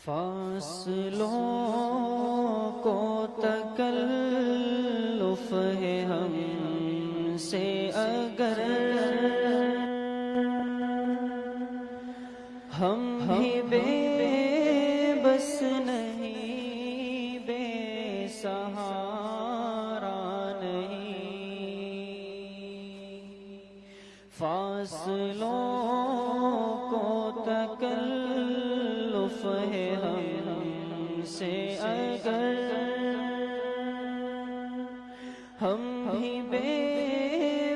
فاصلوں کو تکلف ہے ہم سے اگر ہم بھی بے بس نہیں، بے سہارا نہیں۔ فاصلوں کو تکلف ہے ہم سے اگر ہم بھی بے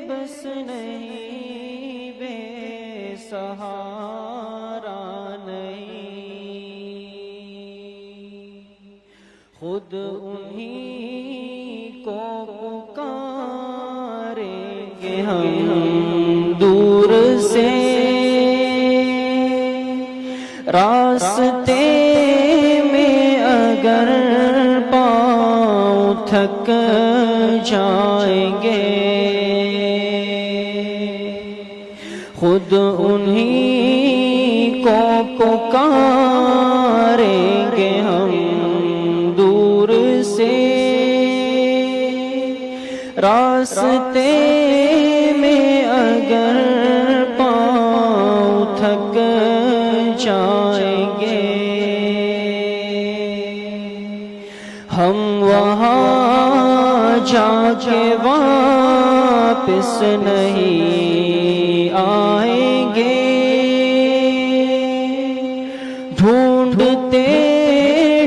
بس نہیں، بے سہارا نہیں۔ خود انہی کو پکاریں گے ہم دور سے، راستے میں اگر پاؤں تھک جائیں گے، خود انہی کو پکاریں گے ہم دور سے، راستے میں اگر پاؤں تھک جائیں گے، ہم وہاں جا کے واپس نہیں آئیں گے، ڈھونڈتے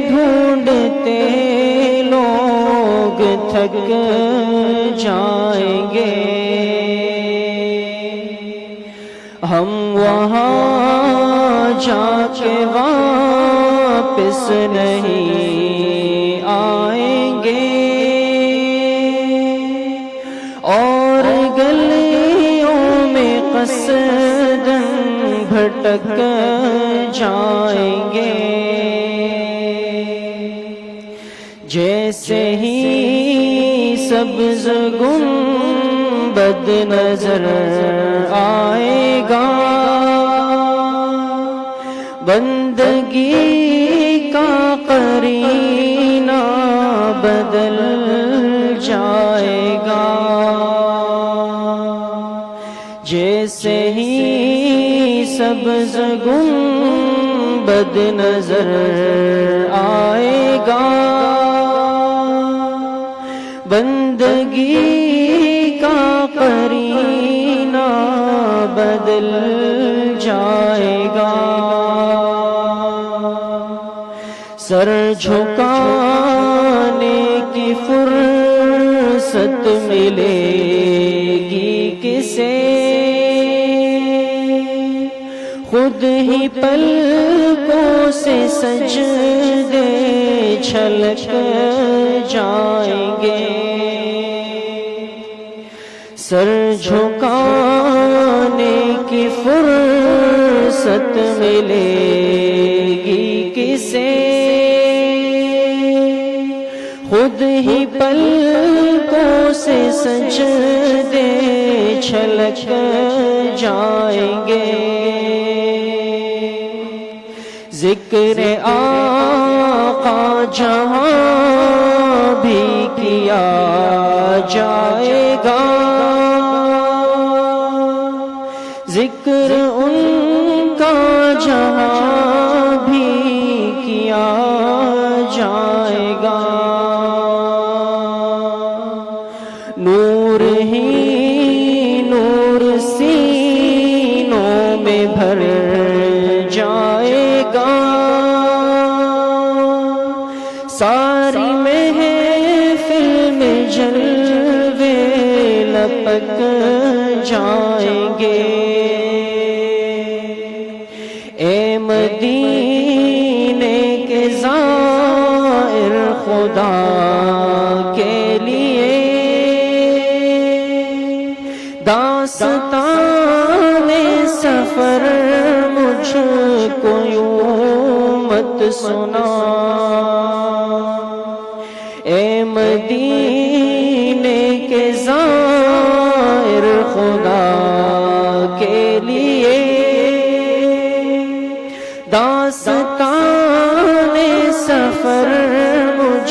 ڈھونڈتے لوگ تھک جائیں گے، ہم وہاں جا کے واپس نہیں آئیں گے، اور گلیوں میں قصداً بھٹک جائیں گے، جیسے ہی سبز گنبد نظر آئے گا، بندگی کا قرینہ بدل جائے گا، جیسے ہی سبز گنبد نظر آئے گا، بندگی کا قرینہ بدل جائے گا، سر جھکانے کی فرصت ملے گی کسے، خود ہی پلکوں سے سجدے چھلک جائیں گے، سر جھکانے کی فرصت ملے گی کسے، خود ہی پلکوں سے سجدے چھلک جائیں گے، ذکر آقا جہاں بھی کیا جائے گا، ذکر ان کا جہاں بھی کیا جائے گا، نور ہی نور سینوں میں بھر جائے گا، ساری محفل میں جلوے لپک جائیں گے، اے مدینے کے زائر خدا کے لیے، داستان سفر مجھ کو یوں مت سنا، اے مدینے کے زائر خدا کے لیے، داستان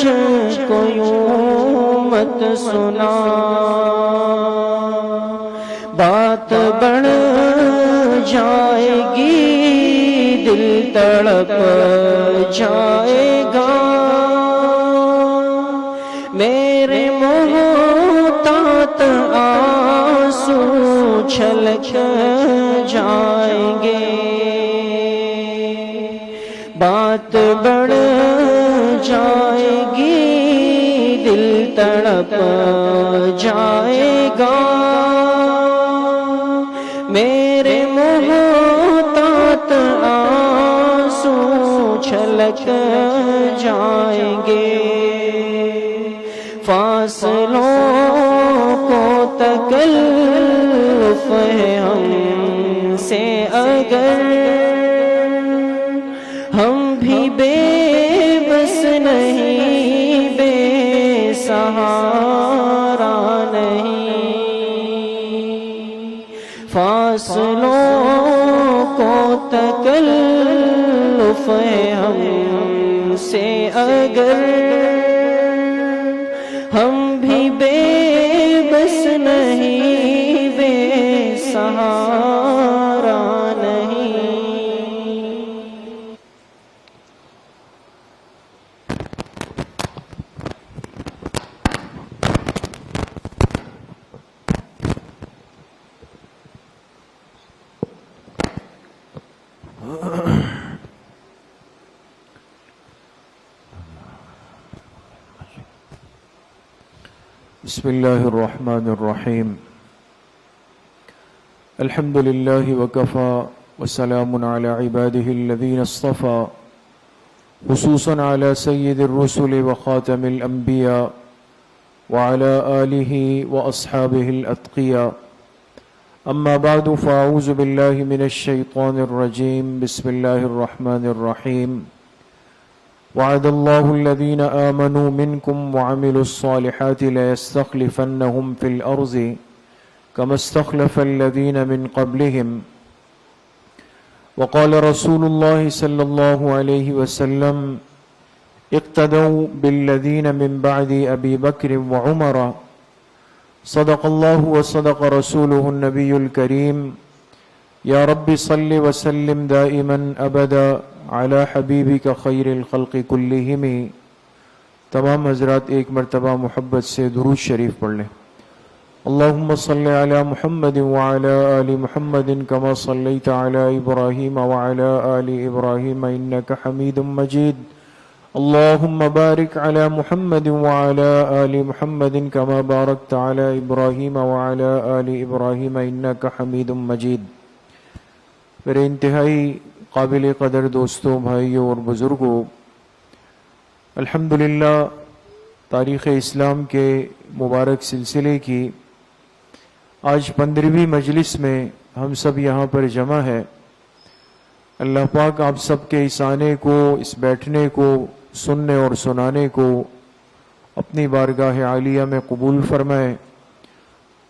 مجھ کو یوں مت سنا، بات بڑھ جائے گی دل تڑپ جائے گا، میرے محتاط آنسو چھلک جائیں گے، بات بڑھ جائے گی دل تڑپ جائے گا، میرے محتاط آنسو چھلک جائیں گے، فاصلوں کو تکلف ہے ہم سے اگر، ہم بھی بے بس نہیں، بے سہارا نہیں، فاصلوں کو تکلف ہے ہم سے اگر، ہم بھی بے بس نہیں، بے سہارا نہیں۔ بسم اللہ الرحمن الرحیم، الحمد للہ وکفا وسلام علی عباده الذین اصطفى، خصوصا علی سید الرسل وخاتم الانبیاء وعلى آلہ واصحابہ الاتقیاء، اما بعد فاعوذ باللہ من الشیطان الرجیم، بسم اللہ الرحمن الرحیم، وعد الله الذين آمنوا منكم وعملوا الصالحات ليستخلفنهم في الأرض كما استخلف الذين من قبلهم، وقال رسول الله صلى الله عليه وسلم اقتدوا بالذين من بعد أبي بكر وعمر، صدق الله وصدق رسوله النبي الكريم، یا رب صل وسلم دائما ابدا علی حبیبک خیر الخلق کلہم۔ تمام حضرات ایک مرتبہ محبت سے درود شریف پڑھ لیں۔ اللہم صل علی محمد وعلی آل محمد کما صلیت علی ابراہیم وعلی آل ابراہیم انک حمید مجید، اللہم بارک علی محمد وعلی آل محمد کما بارکت علی ابراہیم وعلی آل ابراہیم انک حمید مجید۔ میرے انتہائی قابل قدر دوستوں، بھائیوں اور بزرگوں، الحمدللہ تاریخ اسلام کے مبارک سلسلے کی آج 15ویں مجلس میں ہم سب یہاں پر جمع ہے۔ اللہ پاک آپ سب کے اس آنے کو، اس بیٹھنے کو، سننے اور سنانے کو اپنی بارگاہ عالیہ میں قبول فرمائے،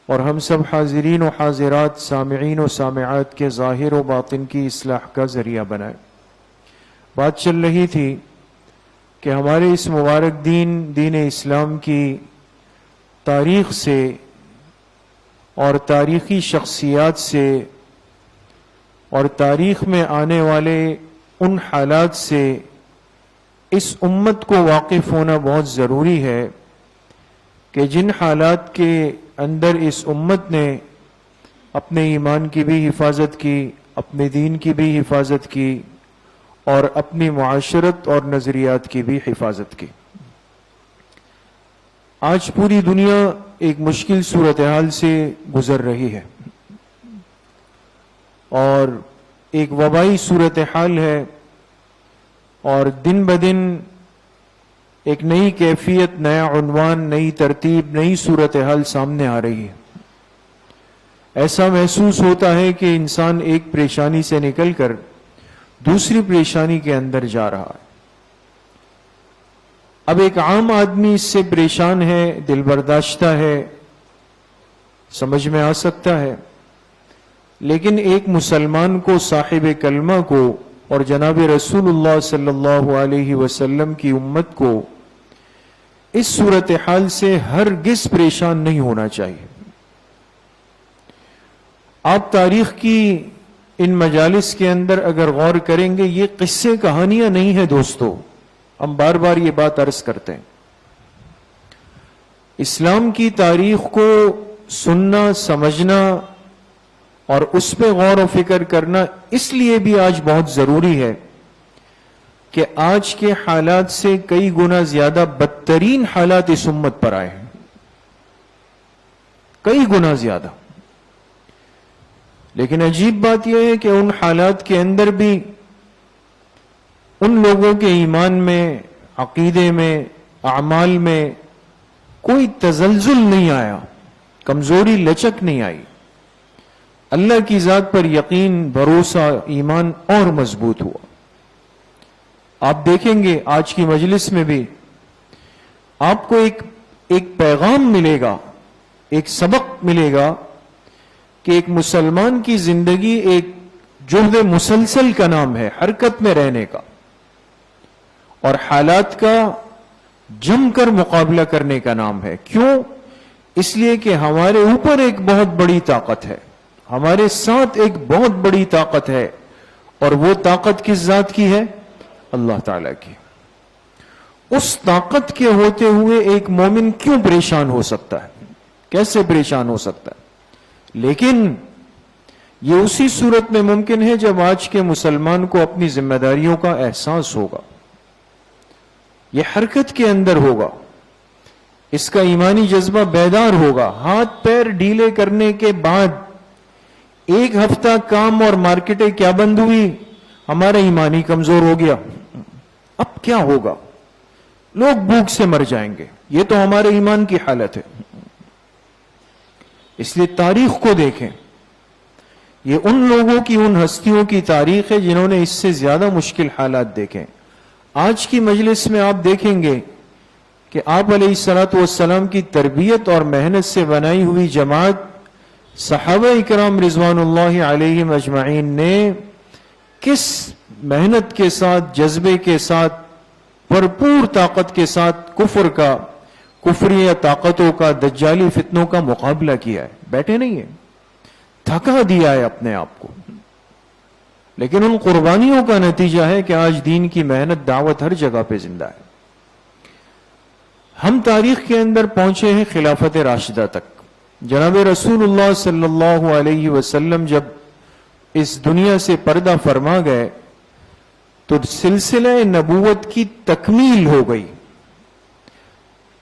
اور ہم سب حاضرین و حاضرات، سامعین و سامعات کے ظاہر و باطن کی اصلاح کا ذریعہ بنائے۔ بات چل رہی تھی کہ ہمارے اس مبارک دین اسلام کی تاریخ سے اور تاریخی شخصیات سے اور تاریخ میں آنے والے ان حالات سے اس امت کو واقف ہونا بہت ضروری ہے کہ جن حالات کے اندر اس امت نے اپنے ایمان کی بھی حفاظت کی، اپنے دین کی بھی حفاظت کی، اور اپنی معاشرت اور نظریات کی بھی حفاظت کی۔ آج پوری دنیا ایک مشکل صورتحال سے گزر رہی ہے، اور ایک وبائی صورتحال ہے، اور دن بدن ایک نئی کیفیت، نیا عنوان، نئی ترتیب، نئی صورتحال سامنے آ رہی ہے۔ ایسا محسوس ہوتا ہے کہ انسان ایک پریشانی سے نکل کر دوسری پریشانی کے اندر جا رہا ہے۔ اب ایک عام آدمی اس سے پریشان ہے، دل برداشتہ ہے، سمجھ میں آ سکتا ہے، لیکن ایک مسلمان کو، صاحب کلمہ کو، اور جناب رسول اللہ صلی اللہ علیہ وسلم کی امت کو اس صورتحال سے ہرگز پریشان نہیں ہونا چاہیے. آپ تاریخ کی ان مجالس کے اندر اگر غور کریں گے، یہ قصے کہانیاں نہیں ہیں دوستو. ہم بار بار یہ بات عرض کرتے ہیں. اسلام کی تاریخ کو سننا، سمجھنا اور اس پہ غور و فکر کرنا اس لیے بھی آج بہت ضروری ہے کہ آج کے حالات سے کئی گنا زیادہ بدترین حالات اس امت پر آئے ہیں. کئی گنا زیادہ. لیکن عجیب بات یہ ہے کہ ان حالات کے اندر بھی ان لوگوں کے ایمان میں، عقیدے میں، اعمال میں کوئی تزلزل نہیں آیا، کمزوری، لچک نہیں آئی. اللہ کی ذات پر یقین، بھروسہ، ایمان اور مضبوط ہوا. آپ دیکھیں گے آج کی مجلس میں بھی آپ کو ایک پیغام ملے گا، ایک سبق ملے گا کہ ایک مسلمان کی زندگی ایک جہد مسلسل کا نام ہے، حرکت میں رہنے کا اور حالات کا جم کر مقابلہ کرنے کا نام ہے. کیوں؟ اس لیے کہ ہمارے اوپر ایک بہت بڑی طاقت ہے، ہمارے ساتھ ایک بہت بڑی طاقت ہے، اور وہ طاقت کس ذات کی ہے؟ اللہ تعالیٰ کی. اس طاقت کے ہوتے ہوئے ایک مومن کیوں پریشان ہو سکتا ہے؟ کیسے پریشان ہو سکتا ہے؟ لیکن یہ اسی صورت میں ممکن ہے جب آج کے مسلمان کو اپنی ذمہ داریوں کا احساس ہوگا، یہ حرکت کے اندر ہوگا، اس کا ایمانی جذبہ بیدار ہوگا. ہاتھ پیر ڈھیلے کرنے کے بعد ایک ہفتہ کام اور مارکیٹیں کیا بند ہوئی؟ ہمارا ایمانی کمزور ہو گیا. اب کیا ہوگا؟ لوگ بھوک سے مر جائیں گے. یہ تو ہمارے ایمان کی حالت ہے. اس لیے تاریخ کو دیکھیں. یہ ان لوگوں کی، ان ہستیوں کی تاریخ ہے جنہوں نے اس سے زیادہ مشکل حالات دیکھیں. آج کی مجلس میں آپ دیکھیں گے کہ آپ علیہ الصلوۃ والسلام کی تربیت اور محنت سے بنائی ہوئی جماعت، صحابہ اکرام رضوان اللہ علیہم اجمعین نے کس محنت کے ساتھ، جذبے کے ساتھ، بھرپور طاقت کے ساتھ کفری طاقتوں کا، دجالی فتنوں کا مقابلہ کیا ہے. بیٹھے نہیں ہیں، تھکا دیا ہے اپنے آپ کو. لیکن ان قربانیوں کا نتیجہ ہے کہ آج دین کی محنت، دعوت ہر جگہ پہ زندہ ہے. ہم تاریخ کے اندر پہنچے ہیں خلافت راشدہ تک. جناب رسول اللہ صلی اللہ علیہ وسلم جب اس دنیا سے پردہ فرما گئے تو سلسلہ نبوت کی تکمیل ہو گئی.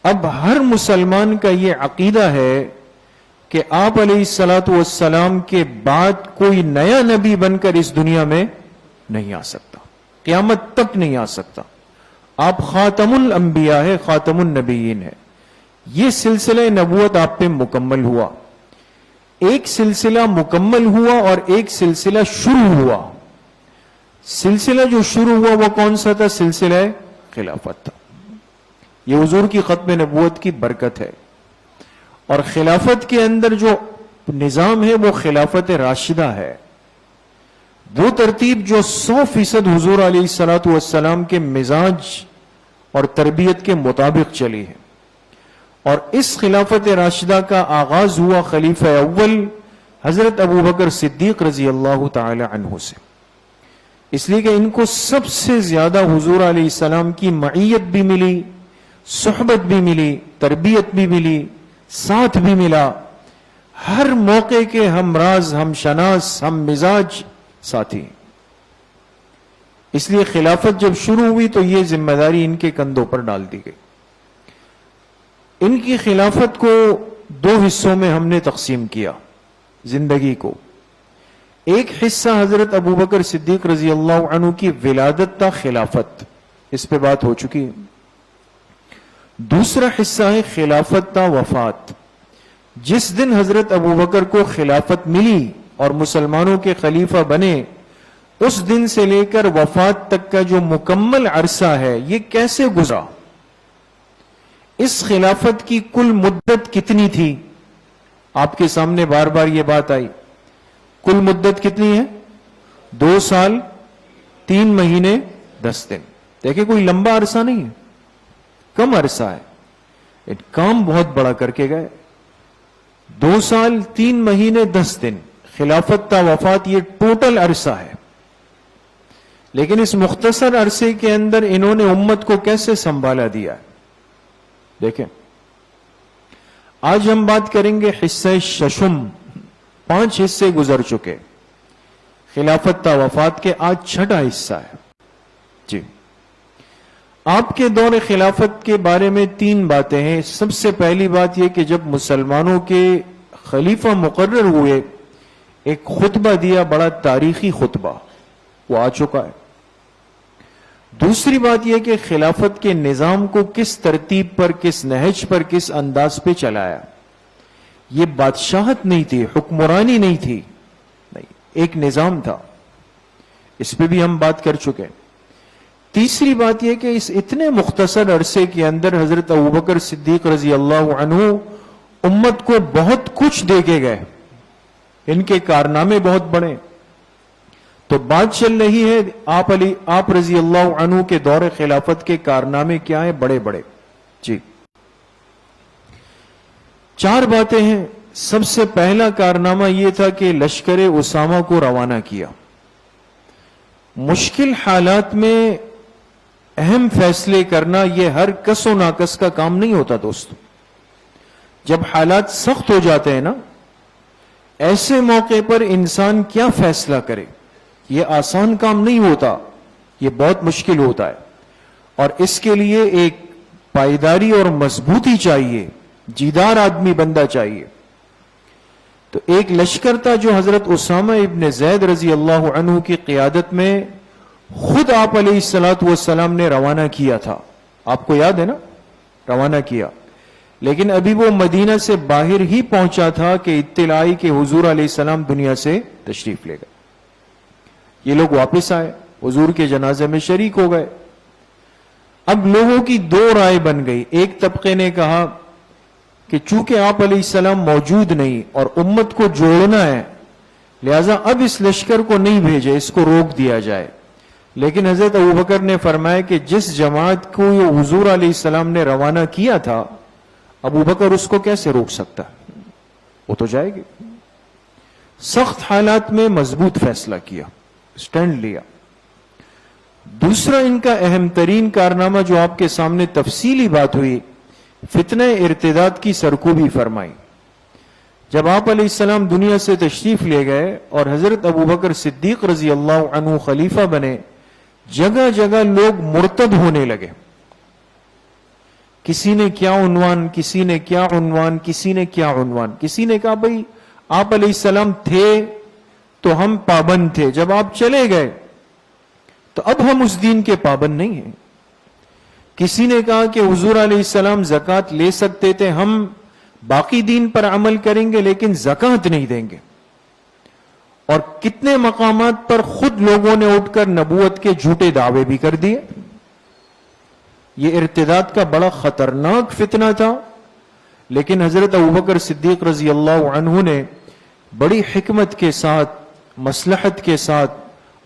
اب ہر مسلمان کا یہ عقیدہ ہے کہ آپ علیہ الصلوۃ والسلام کے بعد کوئی نیا نبی بن کر اس دنیا میں نہیں آ سکتا، قیامت تک نہیں آ سکتا. آپ خاتم الانبیاء ہے، خاتم النبیین ہے. یہ سلسلہ نبوت آپ پہ مکمل ہوا. ایک سلسلہ مکمل ہوا اور ایک سلسلہ شروع ہوا. سلسلہ جو شروع ہوا وہ کون سا تھا؟ سلسلہ خلافت تھا. یہ حضور کی ختم نبوت کی برکت ہے. اور خلافت کے اندر جو نظام ہے وہ خلافت راشدہ ہے. وہ ترتیب جو 100% حضور علیہ الصلوۃ والسلام کے مزاج اور تربیت کے مطابق چلی ہے. اور اس خلافت راشدہ کا آغاز ہوا خلیفہ اول حضرت ابو بکر صدیق رضی اللہ تعالی عنہ سے. اس لیے کہ ان کو سب سے زیادہ حضور علیہ السلام کی معیت بھی ملی، صحبت بھی ملی، تربیت بھی ملی، ساتھ بھی ملا. ہر موقع کے ہم راز، ہم شناس، ہم مزاج ساتھی. اس لیے خلافت جب شروع ہوئی تو یہ ذمہ داری ان کے کندھوں پر ڈال دی گئی. ان کی خلافت کو 2 حصوں میں ہم نے تقسیم کیا زندگی کو. ایک حصہ حضرت ابو بکر صدیق رضی اللہ عنہ کی ولادت تا خلافت، اس پہ بات ہو چکی ہے. دوسرا حصہ ہے خلافت تا وفات. جس دن حضرت ابو بکر کو خلافت ملی اور مسلمانوں کے خلیفہ بنے، اس دن سے لے کر وفات تک کا جو مکمل عرصہ ہے یہ کیسے گزرا. اس خلافت کی کل مدت کتنی تھی؟ آپ کے سامنے بار بار یہ بات آئی. کل مدت کتنی ہے؟ 2 سال 3 مہینے 10 دن. دیکھیں کوئی لمبا عرصہ نہیں ہے، کم عرصہ ہے. ایک کام بہت بڑا کر کے گئے. 2 سال 3 مہینے 10 دن خلافت تا وفات، یہ ٹوٹل عرصہ ہے. لیکن اس مختصر عرصے کے اندر انہوں نے امت کو کیسے سنبھالا دیا ہے. دیکھیں، آج ہم بات کریں گے حصہ ششم. 5 حصے گزر چکے خلافت تا وفات کے، آج 6واں حصہ ہے. جی، آپ کے دور خلافت کے بارے میں 3 باتیں ہیں. سب سے پہلی بات یہ کہ جب مسلمانوں کے خلیفہ مقرر ہوئے، ایک خطبہ دیا، بڑا تاریخی خطبہ، وہ آ چکا ہے. دوسری بات یہ کہ خلافت کے نظام کو کس ترتیب پر، کس نہج پر، کس انداز پہ چلایا. یہ بادشاہت نہیں تھی، حکمرانی نہیں تھی، نہیں، ایک نظام تھا. اس پہ بھی ہم بات کر چکے. تیسری بات یہ کہ اس اتنے مختصر عرصے کے اندر حضرت ابوبکر صدیق رضی اللہ عنہ امت کو بہت کچھ دے کے گئے. ان کے کارنامے بہت بڑے. تو بات چل رہی ہے آپ رضی اللہ عنہ کے دور خلافت کے کارنامے کیا ہیں، بڑے بڑے. جی، 4 باتیں ہیں. سب سے پہلا کارنامہ یہ تھا کہ لشکر اسامہ کو روانہ کیا. مشکل حالات میں اہم فیصلے کرنا یہ ہر کس و ناکس کا کام نہیں ہوتا دوستو. جب حالات سخت ہو جاتے ہیں نا، ایسے موقع پر انسان کیا فیصلہ کرے، یہ آسان کام نہیں ہوتا، یہ بہت مشکل ہوتا ہے. اور اس کے لیے ایک پائیداری اور مضبوطی چاہیے، جیدار آدمی بندہ چاہیے. تو ایک لشکر تھا جو حضرت اسامہ ابن زید رضی اللہ عنہ کی قیادت میں خود آپ علیہ السلام نے روانہ کیا تھا. آپ کو یاد ہے نا، روانہ کیا. لیکن ابھی وہ مدینہ سے باہر ہی پہنچا تھا کہ اطلاع آئی کہ حضور علیہ السلام دنیا سے تشریف لے گئے. یہ لوگ واپس آئے، حضور کے جنازے میں شریک ہو گئے. اب لوگوں کی 2 رائے بن گئی. ایک طبقے نے کہا کہ چونکہ آپ علیہ السلام موجود نہیں اور امت کو جوڑنا ہے، لہذا اب اس لشکر کو نہیں بھیجے، اس کو روک دیا جائے. لیکن حضرت ابوبکر نے فرمایا کہ جس جماعت کو یہ حضور علیہ السلام نے روانہ کیا تھا، ابوبکر اس کو کیسے روک سکتا، وہ تو جائے گی. سخت حالات میں مضبوط فیصلہ کیا، سٹینڈ لیا. دوسرا ان کا اہم ترین کارنامہ جو آپ کے سامنے تفصیلی بات ہوئی، فتنہ ارتداد کی سرکوبی فرمائی. جب آپ علیہ السلام دنیا سے تشریف لے گئے اور حضرت ابوبکر صدیق رضی اللہ عنہ خلیفہ بنے، جگہ جگہ لوگ مرتد ہونے لگے. کسی نے کیا عنوان، کسی نے کیا عنوان، کسی نے کیا عنوان. کسی نے کہا بھئی آپ علیہ السلام تھے تو ہم پابند تھے، جب آپ چلے گئے تو اب ہم اس دین کے پابند نہیں ہیں. کسی نے کہا کہ حضور علیہ السلام زکوٰۃ لے سکتے تھے، ہم باقی دین پر عمل کریں گے لیکن زکوٰۃ نہیں دیں گے. اور کتنے مقامات پر خود لوگوں نے اٹھ کر نبوت کے جھوٹے دعوے بھی کر دیے. یہ ارتداد کا بڑا خطرناک فتنہ تھا. لیکن حضرت ابوبکر صدیق رضی اللہ عنہ نے بڑی حکمت کے ساتھ، مصلحت کے ساتھ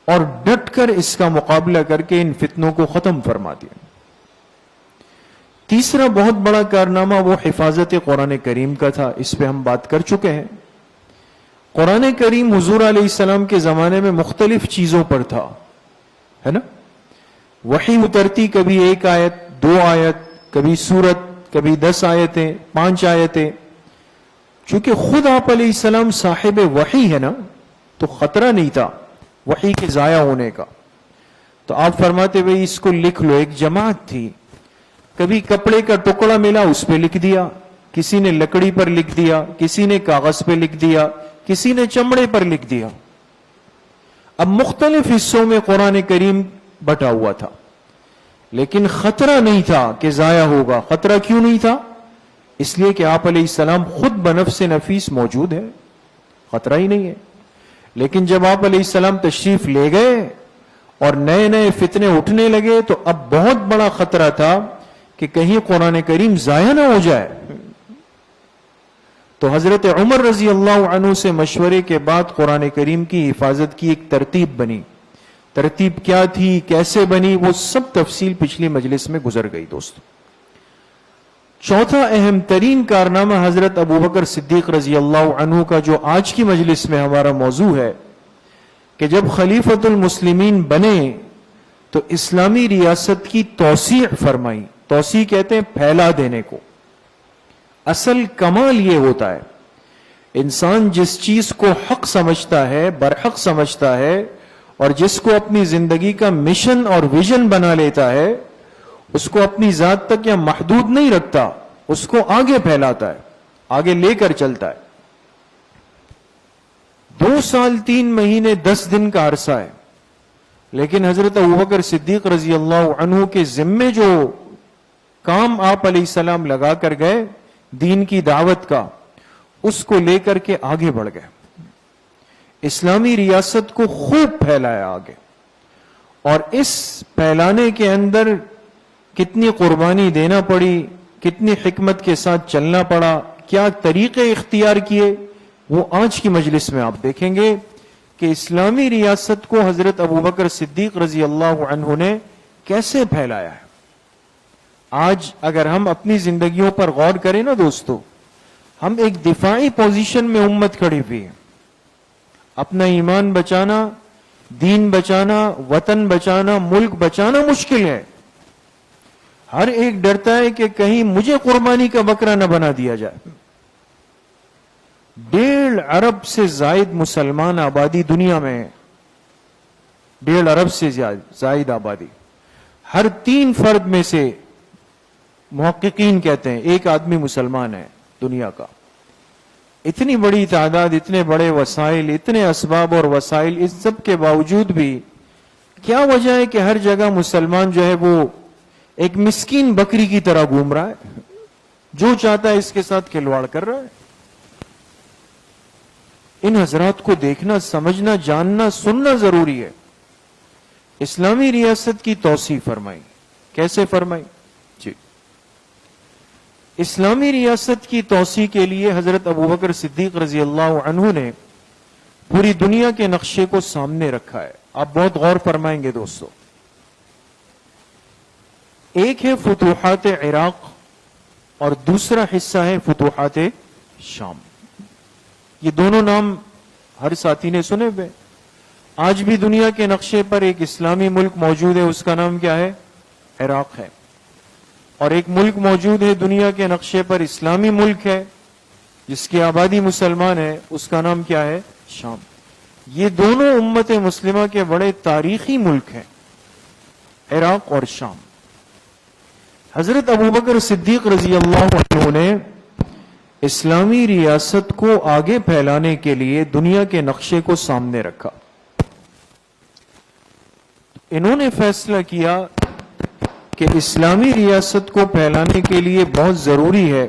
اور ڈٹ کر اس کا مقابلہ کر کے ان فتنوں کو ختم فرما دیا. تیسرا بہت بڑا کارنامہ وہ حفاظت قرآن کریم کا تھا. اس پہ ہم بات کر چکے ہیں. قرآن کریم حضور علیہ السلام کے زمانے میں مختلف چیزوں پر تھا، ہے نا. وحی اترتی، کبھی 1 آیت، 2 آیت، کبھی سورت، کبھی 10 آیتیں، 5 آیتیں. چونکہ خود آپ علیہ السلام صاحب وحی ہے نا، تو خطرہ نہیں تھا وحی کے ضائع ہونے کا. تو آپ فرماتے بھئی اس کو لکھ لو. ایک جماعت تھی، کبھی کپڑے کا ٹکڑا ملا اس پہ لکھ دیا، کسی نے لکڑی پر لکھ دیا، کسی نے کاغذ پہ لکھ دیا، کسی نے چمڑے پر لکھ دیا. اب مختلف حصوں میں قرآن کریم بٹا ہوا تھا، لیکن خطرہ نہیں تھا کہ ضائع ہوگا. خطرہ کیوں نہیں تھا؟ اس لیے کہ آپ علیہ السلام خود بنفس نفیس موجود ہے، خطرہ ہی نہیں ہے. لیکن جب آپ علیہ السلام تشریف لے گئے اور نئے نئے فتنے اٹھنے لگے تو اب بہت بڑا خطرہ تھا کہ کہیں قرآن کریم ضائع نہ ہو جائے. تو حضرت عمر رضی اللہ عنہ سے مشورے کے بعد قرآن کریم کی حفاظت کی ایک ترتیب بنی. ترتیب کیا تھی، کیسے بنی، وہ سب تفصیل پچھلی مجلس میں گزر گئی دوستو. چوتھا اہم ترین کارنامہ حضرت ابو بکر صدیق رضی اللہ عنہ کا جو آج کی مجلس میں ہمارا موضوع ہے کہ جب خلیفۃ المسلمین بنے تو اسلامی ریاست کی توسیع فرمائی. توسیع کہتے ہیں پھیلا دینے کو. اصل کمال یہ ہوتا ہے انسان جس چیز کو حق سمجھتا ہے، برحق سمجھتا ہے، اور جس کو اپنی زندگی کا مشن اور ویژن بنا لیتا ہے، اس کو اپنی ذات تک یا محدود نہیں رکھتا، اس کو آگے پھیلاتا ہے، آگے لے کر چلتا ہے. 2 سال 3 مہینے 10 دن کا عرصہ ہے، لیکن حضرت ابوبکر صدیق رضی اللہ عنہ کے ذمے جو کام آپ علیہ السلام لگا کر گئے دین کی دعوت کا، اس کو لے کر کے آگے بڑھ گئے. اسلامی ریاست کو خوب پھیلایا آگے، اور اس پھیلانے کے اندر کتنی قربانی دینا پڑی، کتنی حکمت کے ساتھ چلنا پڑا، کیا طریقے اختیار کیے، وہ آج کی مجلس میں آپ دیکھیں گے کہ اسلامی ریاست کو حضرت ابوبکر صدیق رضی اللہ عنہ نے کیسے پھیلایا ہے. آج اگر ہم اپنی زندگیوں پر غور کریں نا دوستو، ہم ایک دفاعی پوزیشن میں امت کھڑی ہوئی ہے. اپنا ایمان بچانا، دین بچانا، وطن بچانا، ملک بچانا مشکل ہے. ہر ایک ڈرتا ہے کہ کہیں مجھے قربانی کا بکرا نہ بنا دیا جائے. 1.5 ارب سے زائد مسلمان آبادی دنیا میں ہے. 1.5 ارب سے زائد آبادی. ہر 3 فرد میں سے محققین کہتے ہیں 1 آدمی مسلمان ہے دنیا کا. اتنی بڑی تعداد، اتنے بڑے وسائل، اتنے اسباب اور وسائل، اس سب کے باوجود بھی کیا وجہ ہے کہ ہر جگہ مسلمان جو ہے وہ ایک مسکین بکری کی طرح گھوم رہا ہے، جو چاہتا ہے اس کے ساتھ کھلواڑ کر رہا ہے. ان حضرات کو دیکھنا، سمجھنا، جاننا، سننا ضروری ہے. اسلامی ریاست کی توسیع فرمائی. کیسے فرمائی؟ جی، اسلامی ریاست کی توسیع کے لیے حضرت ابوبکر صدیق رضی اللہ عنہ نے پوری دنیا کے نقشے کو سامنے رکھا ہے. آپ بہت غور فرمائیں گے دوستو. ایک ہے فتوحات عراق اور دوسرا حصہ ہے فتوحات شام. یہ دونوں نام ہر ساتھی نے سنے ہوئے. آج بھی دنیا کے نقشے پر ایک اسلامی ملک موجود ہے، اس کا نام کیا ہے؟ عراق ہے. اور ایک ملک موجود ہے دنیا کے نقشے پر، اسلامی ملک ہے جس کی آبادی مسلمان ہے، اس کا نام کیا ہے؟ شام. یہ دونوں امت مسلمہ کے بڑے تاریخی ملک ہیں، عراق اور شام. حضرت ابوبکر صدیق رضی اللہ عنہ نے اسلامی ریاست کو آگے پھیلانے کے لیے دنیا کے نقشے کو سامنے رکھا. انہوں نے فیصلہ کیا کہ اسلامی ریاست کو پھیلانے کے لیے بہت ضروری ہے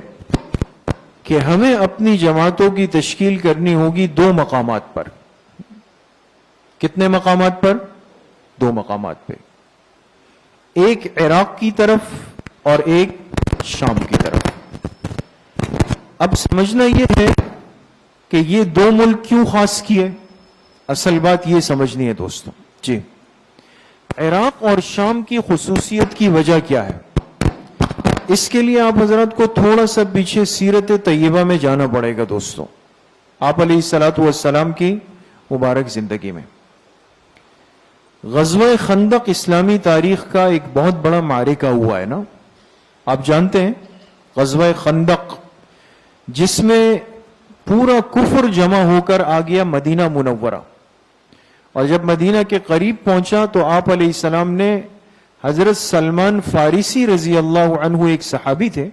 کہ ہمیں اپنی جماعتوں کی تشکیل کرنی ہوگی 2 مقامات پر. کتنے مقامات پر؟ 2 مقامات پہ. ایک عراق کی طرف اور ایک شام کی طرف. اب سمجھنا یہ ہے کہ یہ 2 ملک کیوں خاص کیے. اصل بات یہ سمجھنی ہے دوستوں. جی، عراق اور شام کی خصوصیت کی وجہ کیا ہے؟ اس کے لیے آپ حضرات کو تھوڑا سا پیچھے سیرت طیبہ میں جانا پڑے گا دوستوں. آپ علیہ الصلوۃ والسلام کی مبارک زندگی میں غزوہ خندق اسلامی تاریخ کا ایک بہت بڑا معرکہ ہوا ہے نا. آپ جانتے ہیں غزوہ خندق، جس میں پورا کفر جمع ہو کر آ گیا مدینہ منورہ. اور جب مدینہ کے قریب پہنچا تو آپ علیہ السلام نے حضرت سلمان فارسی رضی اللہ عنہ، ایک صحابی تھے،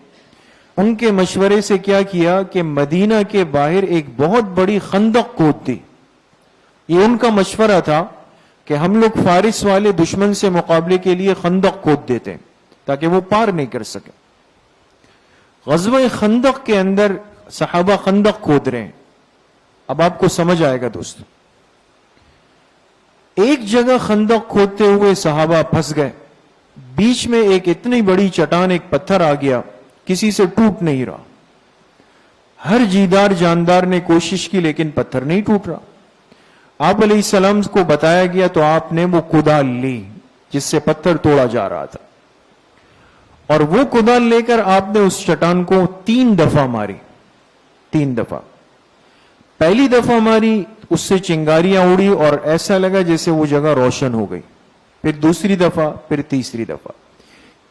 ان کے مشورے سے کیا کیا کہ مدینہ کے باہر ایک بہت بڑی خندق کھود دی. یہ ان کا مشورہ تھا کہ ہم لوگ فارس والے دشمن سے مقابلے کے لیے خندق کھود دیتے ہیں تاکہ وہ پار نہیں کر سکے. غزوہ خندق کے اندر صحابہ خندق کھود رہے ہیں. اب آپ کو سمجھ آئے گا دوستو. ایک جگہ خندق کھودتے ہوئے صحابہ پھنس گئے. بیچ میں ایک اتنی بڑی چٹان، ایک پتھر آ گیا، کسی سے ٹوٹ نہیں رہا. ہر جیدار جاندار نے کوشش کی لیکن پتھر نہیں ٹوٹ رہا. آپ علیہ السلام کو بتایا گیا تو آپ نے وہ کدال لی جس سے پتھر توڑا جا رہا تھا، اور وہ کدال لے کر آپ نے اس چٹان کو 3 دفعہ ماری. 3 دفعہ. پہلی دفعہ ماری اس سے چنگاریاں اڑی اور ایسا لگا جیسے وہ جگہ روشن ہو گئی. پھر دوسری دفعہ, پھر تیسری دفعہ.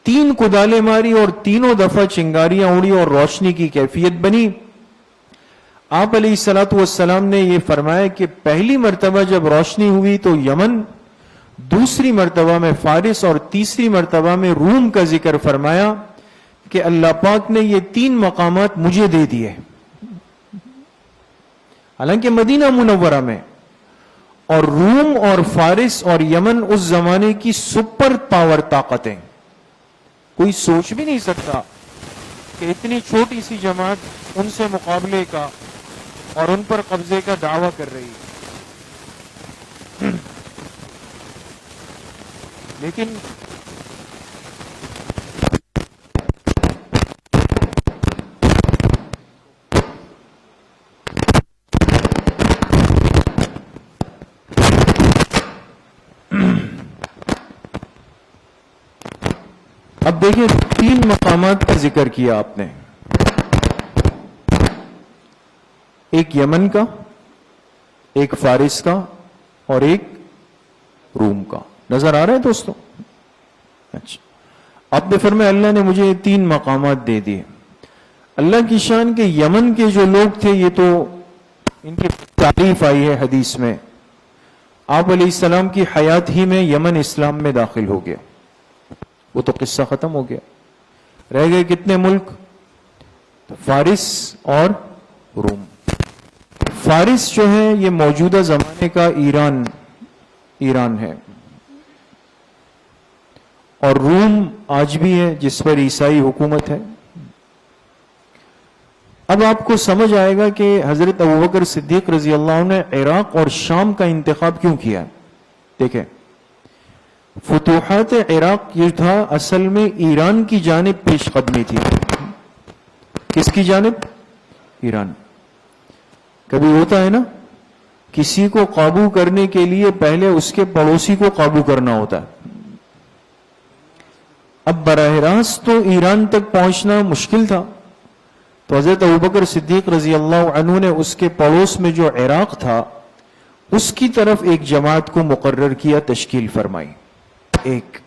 3 کدالیں ماری اور تینوں دفعہ چنگاریاں اڑی اور روشنی کی کیفیت بنی. آپ علیہ الصلوۃ والسلام نے یہ فرمایا کہ پہلی مرتبہ جب روشنی ہوئی تو یمن, دوسری مرتبہ میں فارس اور تیسری مرتبہ میں روم کا ذکر فرمایا کہ اللہ پاک نے یہ 3 مقامات مجھے دے دیے. حالانکہ مدینہ منورہ میں, اور روم اور فارس اور یمن اس زمانے کی سپر پاور طاقتیں. کوئی سوچ بھی نہیں سکتا کہ اتنی چھوٹی سی جماعت ان سے مقابلے کا اور ان پر قبضے کا دعویٰ کر رہی ہے. لیکن اب دیکھیں 3 مقامات کا ذکر کیا آپ نے, ایک یمن کا, ایک فارس کا اور ایک روم کا. نظر آ رہا ہے دوستوں؟ اچھا, آپ نے فرمایا اللہ نے مجھے 3 مقامات دے دیے. اللہ کی شان کے یمن کے جو لوگ تھے یہ تو ان کی تعریف آئی ہے حدیث میں. آپ علیہ السلام کی حیات ہی میں یمن اسلام میں داخل ہو گیا. وہ تو قصہ ختم ہو گیا. رہ گئے کتنے ملک؟ فارس اور روم. فارس جو ہے یہ موجودہ زمانے کا ایران ہے, اور روم آج بھی ہے جس پر عیسائی حکومت ہے. اب آپ کو سمجھ آئے گا کہ حضرت ابوبکر صدیق رضی اللہ عنہ نے عراق اور شام کا انتخاب کیوں کیا. دیکھیں, فتوحات عراق یہ تھا اصل میں ایران کی جانب پیش قدمی تھی. کس کی جانب؟ ایران. کبھی ہوتا ہے نا, کسی کو قابو کرنے کے لیے پہلے اس کے پڑوسی کو قابو کرنا ہوتا ہے. اب براہ راست تو ایران تک پہنچنا مشکل تھا, تو حضرت ابوبکر صدیق رضی اللہ عنہ نے اس کے پڑوس میں جو عراق تھا اس کی طرف ایک جماعت کو مقرر کیا, تشکیل فرمائی. ایک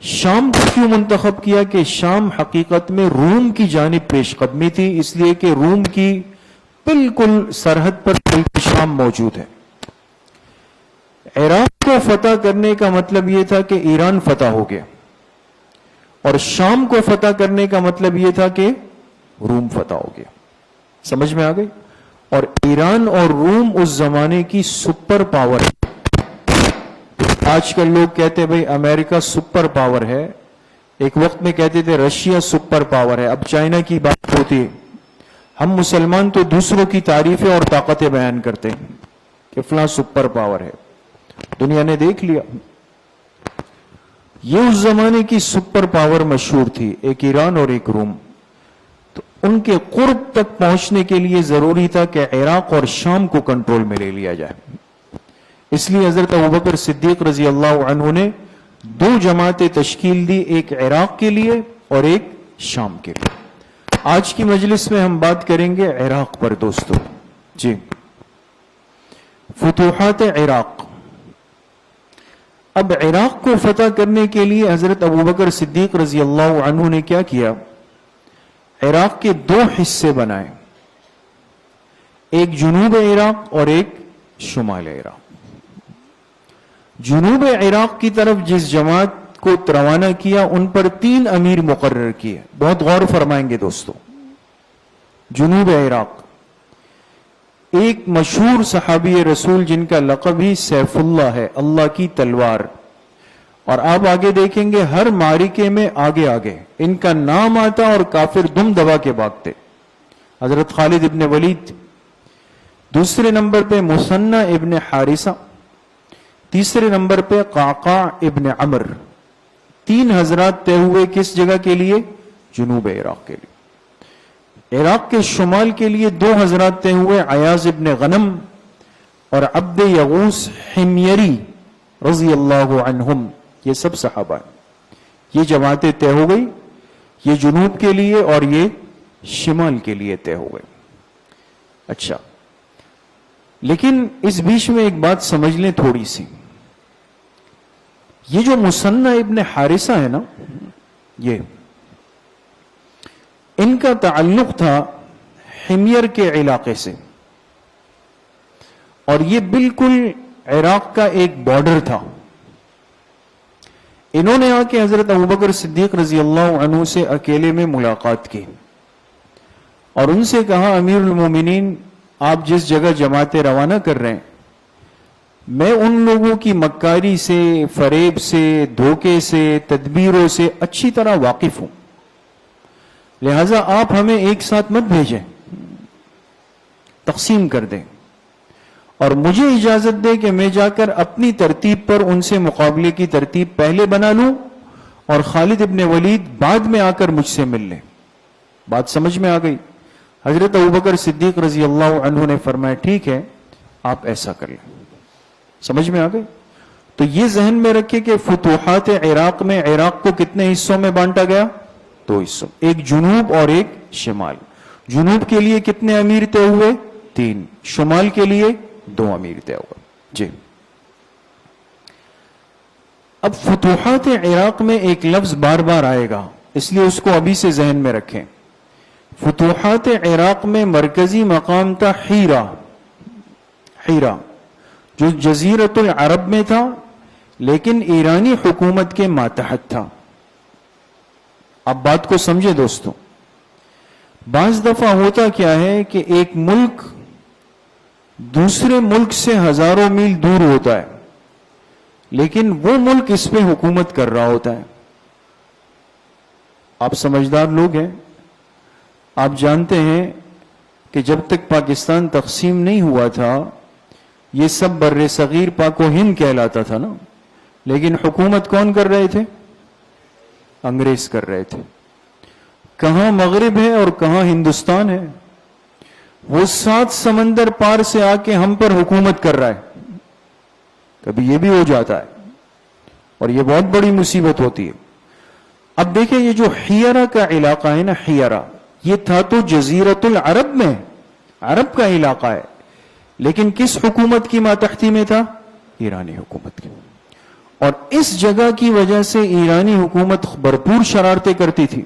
شام کو کیوں منتخب کیا کہ شام حقیقت میں روم کی جانب پیش قدمی تھی, اس لیے کہ روم کی بالکل سرحد پر شام موجود ہے. عراق کو فتح کرنے کا مطلب یہ تھا کہ ایران فتح ہو گیا, اور شام کو فتح کرنے کا مطلب یہ تھا کہ روم فتح ہو گیا. سمجھ میں آ گئی؟ اور ایران اور روم اس زمانے کی سپر پاور ہے. آج کل لوگ کہتے ہیں بھئی امریکہ سپر پاور ہے, ایک وقت میں کہتے تھے رشیا سپر پاور ہے, اب چائنا کی بات ہوتی ہے. ہم مسلمان تو دوسروں کی تعریفیں اور طاقتیں بیان کرتے ہیں کہ فلاں سپر پاور ہے. دنیا نے دیکھ لیا, یہ اس زمانے کی سپر پاور مشہور تھی, ایک ایران اور ایک روم. تو ان کے قرب تک پہنچنے کے لیے ضروری تھا کہ عراق اور شام کو کنٹرول میں لے لیا جائے. اس لیے حضرت ابوبکر صدیق رضی اللہ عنہ نے 2 جماعتیں تشکیل دی, ایک عراق کے لیے اور ایک شام کے لیے. آج کی مجلس میں ہم بات کریں گے عراق پر دوستو. جی, فتوحات عراق. اب عراق کو فتح کرنے کے لیے حضرت ابوبکر صدیق رضی اللہ عنہ نے کیا کیا؟ عراق کے 2 حصے بنائے, ایک جنوب عراق اور ایک شمال عراق. جنوب عراق کی طرف جس جماعت کو روانہ کیا ان پر 3 امیر مقرر کیے. بہت غور فرمائیں گے دوستو. جنوب عراق ایک مشہور صحابی رسول جن کا لقب ہی سیف اللہ ہے, اللہ کی تلوار, اور آپ آگے دیکھیں گے ہر معرکے میں آگے ان کا نام آتا اور کافر دم دبا کے بھاگتے. حضرت خالد ابن ولید. دوسرے نمبر پہ مثنى ابن حارثہ, تیسرے نمبر پہ قعقاع ابن عمر. 3 حضرات طے ہوئے کس جگہ کے لیے؟ جنوب عراق کے لیے. عراق کے شمال کے لیے 2 حضرات طے ہوئے, عیاض ابن غنم اور عبد یغوث حمیری رضی اللہ عنہم. یہ سب صحابہ ہیں. یہ جماعتیں طے ہو گئی، یہ جنوب کے لیے اور یہ شمال کے لیے طے ہو گئی. اچھا، لیکن اس بیچ میں ایک بات سمجھ لیں تھوڑی سی. یہ جو مثنى ابن حارثہ ہے نا، یہ ان کا تعلق تھا حمیر کے علاقے سے، اور یہ بالکل عراق کا ایک بارڈر تھا. انہوں نے آ کے حضرت ابوبکر صدیق رضی اللہ عنہ سے اکیلے میں ملاقات کی اور ان سے کہا، امیر المومنین، آپ جس جگہ جماعتیں روانہ کر رہے ہیں، میں ان لوگوں کی مکاری سے، فریب سے، دھوکے سے، تدبیروں سے اچھی طرح واقف ہوں، لہذا آپ ہمیں ایک ساتھ مت بھیجیں، تقسیم کر دیں، اور مجھے اجازت دے کہ میں جا کر اپنی ترتیب پر ان سے مقابلے کی ترتیب پہلے بنا لوں اور خالد ابن ولید بعد میں آ کر مجھ سے مل لیں. بات سمجھ میں آ گئی؟ حضرت ابوبکر صدیق رضی اللہ عنہ نے فرمایا، ٹھیک ہے، آپ ایسا کر لیں. سمجھ میں آ گئی؟ تو یہ ذہن میں رکھے کہ فتوحات عراق میں عراق کو کتنے حصوں میں بانٹا گیا؟ 2 حصوں، ایک جنوب اور ایک شمال. جنوب کے لیے کتنے امیر طے ہوئے؟ 3. شمال کے لیے 2 امیر طے ہوئے. جی، اب فتوحات عراق میں ایک لفظ بار بار آئے گا، اس لیے اس کو ابھی سے ذہن میں رکھیں. فتوحات عراق میں مرکزی مقام تھا حیرہ. حیرہ جو جزیرۃ العرب میں تھا لیکن ایرانی حکومت کے ماتحت تھا. اب بات کو سمجھے دوستوں، بعض دفعہ ہوتا کیا ہے کہ ایک ملک دوسرے ملک سے ہزاروں میل دور ہوتا ہے لیکن وہ ملک اس پہ حکومت کر رہا ہوتا ہے. آپ سمجھدار لوگ ہیں، آپ جانتے ہیں کہ جب تک پاکستان تقسیم نہیں ہوا تھا یہ سب بر صغیر پاک و ہند کہلاتا تھا نا، لیکن حکومت کون کر رہے تھے؟ انگریز کر رہے تھے. کہاں مغرب ہے اور کہاں ہندوستان ہے؟ وہ 7 سمندر پار سے آ کے ہم پر حکومت کر رہا ہے. کبھی یہ بھی ہو جاتا ہے اور یہ بہت بڑی مصیبت ہوتی ہے. اب دیکھیں یہ جو حیرہ کا علاقہ ہے نا، حیرہ یہ تھا تو جزیرۃ العرب میں، عرب کا علاقہ ہے، لیکن کس حکومت کی ماتحتی میں تھا؟ ایرانی حکومت کی. اور اس جگہ کی وجہ سے ایرانی حکومت بھرپور شرارتیں کرتی تھی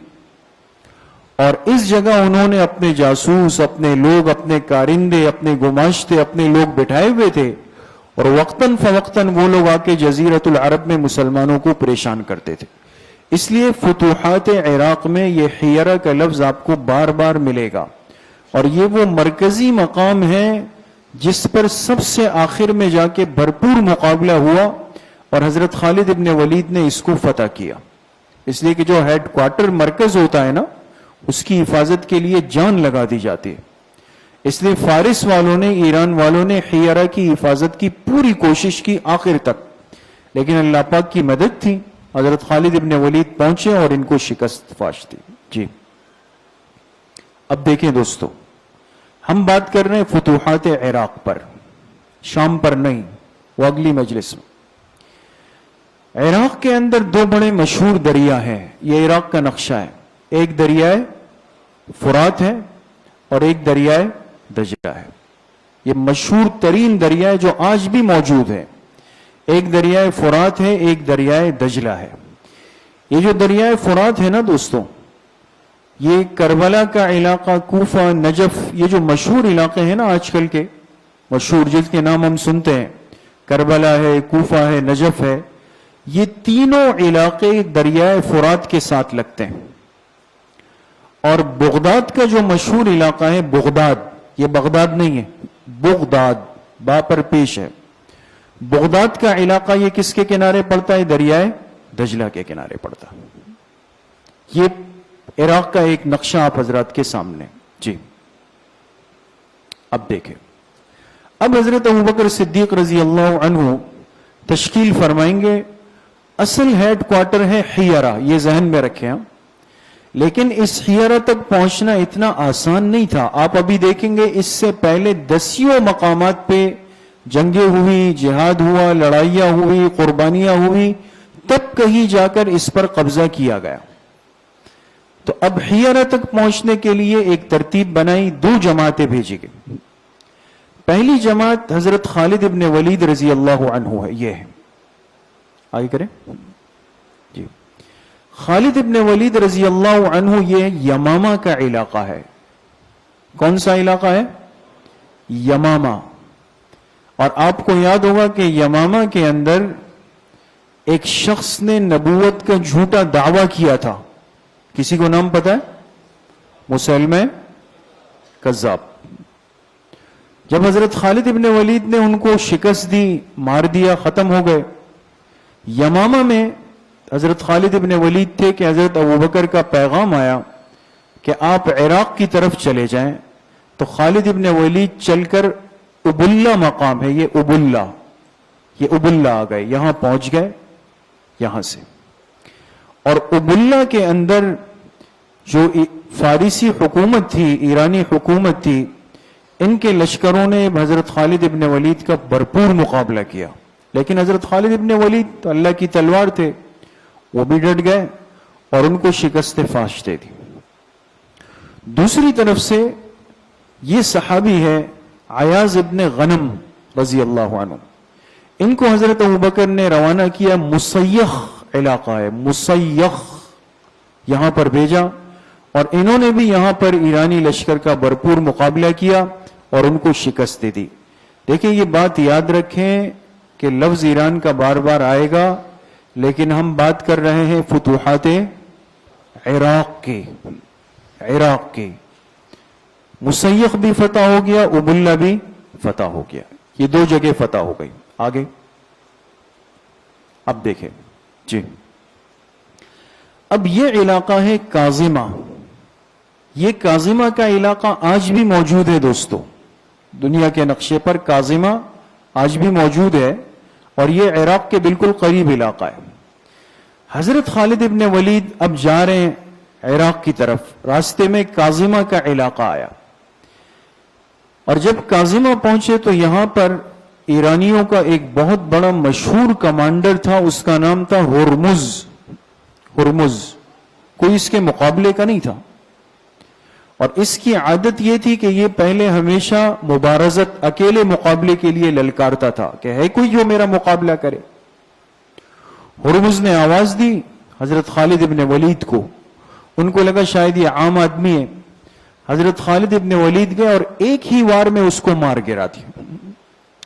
اور اس جگہ انہوں نے اپنے جاسوس، اپنے لوگ، اپنے کارندے، اپنے گماشتے، اپنے لوگ بٹھائے ہوئے تھے اور وقتاً فوقتاً وہ لوگ آ کے جزیرۃ العرب میں مسلمانوں کو پریشان کرتے تھے. اس لیے فتوحات عراق میں یہ حیرہ کا لفظ آپ کو بار بار ملے گا اور یہ وہ مرکزی مقام ہے جس پر سب سے آخر میں جا کے بھرپور مقابلہ ہوا اور حضرت خالد ابن ولید نے اس کو فتح کیا. اس لیے کہ جو ہیڈ کوارٹر مرکز ہوتا ہے نا، اس کی حفاظت کے لیے جان لگا دی جاتی ہے. اس لیے فارس والوں نے، ایران والوں نے حیرہ کی حفاظت کی پوری کوشش کی آخر تک، لیکن اللہ پاک کی مدد تھی، حضرت خالد ابن ولید پہنچے اور ان کو شکست فاش دی. جی، اب دیکھیں دوستو، ہم بات کر رہے ہیں فتوحات عراق پر، شام پر نہیں، وہ اگلی مجلس میں. عراق کے اندر 2 بڑے مشہور دریا ہیں، یہ عراق کا نقشہ ہے. ایک دریائے فرات ہے اور ایک دریائے دجلہ ہے. یہ مشہور ترین دریائے جو آج بھی موجود ہے. ایک دریائے فرات ہے، ایک دریائے دجلہ ہے. یہ جو دریائے فرات ہے نا دوستوں، یہ کربلا کا علاقہ، کوفہ، نجف، یہ جو مشہور علاقے ہیں نا آج کل کے مشہور جن کے نام ہم سنتے ہیں، کربلا ہے، کوفہ ہے، نجف ہے، یہ تینوں علاقے دریائے فرات کے ساتھ لگتے ہیں. اور بغداد کا جو مشہور علاقہ ہے، بغداد، یہ بغداد نہیں ہے، بغداد با پر پیش ہے، بغداد کا علاقہ یہ کس کے کنارے پڑتا ہے؟ دریائے دجلہ کے کنارے پڑتا. یہ عراق کا ایک نقشہ آپ حضرات کے سامنے. جی، اب دیکھیں، اب حضرت ابوبکر صدیق رضی اللہ عنہ تشکیل فرمائیں گے. اصل ہیڈ کوارٹر ہے حیرہ، یہ ذہن میں رکھیں ہم. لیکن اس حیرہ تک پہنچنا اتنا آسان نہیں تھا. آپ ابھی دیکھیں گے اس سے پہلے 10 مقامات پہ جنگیں ہوئی، جہاد ہوا، لڑائیاں ہوئی، قربانیاں ہوئی. تب کہیں جا کر اس پر قبضہ کیا گیا. تو اب حیرہ تک پہنچنے کے لیے ایک ترتیب بنائی, 2 جماعتیں بھیجی گئی. پہلی جماعت حضرت خالد ابن ولید رضی اللہ عنہ ہے, یہ ہے, آگے کریں جی. خالد ابن ولید رضی اللہ عنہ یہ یمامہ کا علاقہ ہے. کون سا علاقہ ہے؟ یمامہ. اور آپ کو یاد ہوگا کہ یمامہ کے اندر ایک شخص نے نبوت کا جھوٹا دعویٰ کیا تھا. کسی کو نام پتہ ہے؟ مسیلمہ کذاب. جب حضرت خالد ابن ولید نے ان کو شکست دی, مار دیا, ختم ہو گئے. یمامہ میں حضرت خالد ابن ولید تھے کہ حضرت ابوبکر کا پیغام آیا کہ آپ عراق کی طرف چلے جائیں. تو خالد ابن ولید چل کر ابلہ مقام ہے, یہ ابلہ آ گئے, یہاں پہنچ گئے. یہاں سے اور ابلہ کے اندر جو فارسی حکومت تھی, ایرانی حکومت تھی, ان کے لشکروں نے حضرت خالد ابن ولید کا بھرپور مقابلہ کیا. لیکن حضرت خالد ابن ولید تو اللہ کی تلوار تھے, وہ بھی ڈٹ گئے اور ان کو شکست فاش دے دی. دوسری طرف سے یہ صحابی ہے عیاض ابن غنم رضی اللہ عنہ. ان کو حضرت ابوبکر نے روانہ کیا, مسیخ علاقہ ہے, مسیخ, یہاں پر بھیجا. اور انہوں نے بھی یہاں پر ایرانی لشکر کا بھرپور مقابلہ کیا اور ان کو شکست دے دی. دیکھیں یہ بات یاد رکھیں کہ لفظ ایران کا بار بار آئے گا, لیکن ہم بات کر رہے ہیں فتوحات عراق کے. مسیخ بھی فتح ہو گیا, ابلہ بھی فتح ہو گیا. یہ 2 جگہ فتح ہو گئی. آگے اب دیکھیں جی. اب یہ علاقہ ہے کاظمہ. یہ کاظمہ کا علاقہ آج بھی موجود ہے دوستو. دنیا کے نقشے پر کاظمہ آج بھی موجود ہے اور یہ عراق کے بالکل قریب علاقہ ہے. حضرت خالد ابن ولید اب جا رہے ہیں عراق کی طرف. راستے میں کاظمہ کا علاقہ آیا اور جب کاظمہ پہنچے تو یہاں پر ایرانیوں کا ایک بہت بڑا مشہور کمانڈر تھا, اس کا نام تھا ہرمز. کوئی اس کے مقابلے کا نہیں تھا. اور اس کی عادت یہ تھی کہ یہ پہلے ہمیشہ مبارزت, اکیلے مقابلے کے لیے للکارتا تھا کہ ہے کوئی جو میرا مقابلہ کرے. ہرمز نے آواز دی حضرت خالد ابن ولید کو. ان کو لگا شاید یہ عام آدمی ہے. حضرت خالد ابن ولید گئے اور ایک ہی وار میں اس کو مار گرا دیا.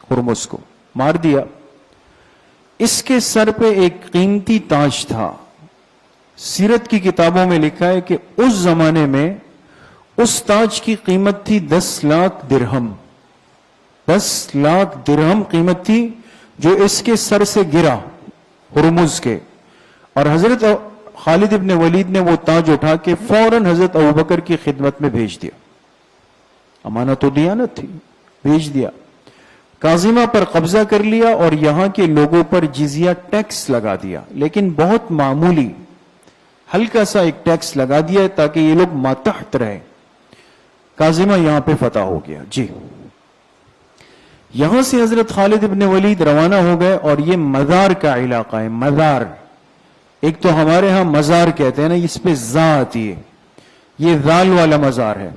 ہرمز کو مار دیا. اس کے سر پہ ایک قیمتی تاج تھا. سیرت کی کتابوں میں لکھا ہے کہ اس زمانے میں اس تاج کی قیمت تھی 10 لاکھ درہم. 10 لاکھ درہم قیمت تھی جو اس کے سر سے گرا ہرمز کے. اور حضرت خالد ابن ولید نے وہ تاج اٹھا کے فوراً حضرت ابوبکر کی خدمت میں بھیج دیا. امانت و دیانت تھی, بھیج دیا. کاظمہ پر قبضہ کر لیا اور یہاں کے لوگوں پر جزیہ ٹیکس لگا دیا, لیکن بہت معمولی, ہلکا سا ایک ٹیکس لگا دیا تاکہ یہ لوگ ماتحت رہے. کاظمہ یہاں پہ فتح ہو گیا جی. یہاں سے حضرت خالد ابن ولید روانہ ہو گئے اور یہ مزار کا علاقہ ہے. مزار, ایک تو ہمارے ہاں مزار کہتے ہیں نا, اس پہ زا آتی ہے, یہ ذال والا مزار ہے.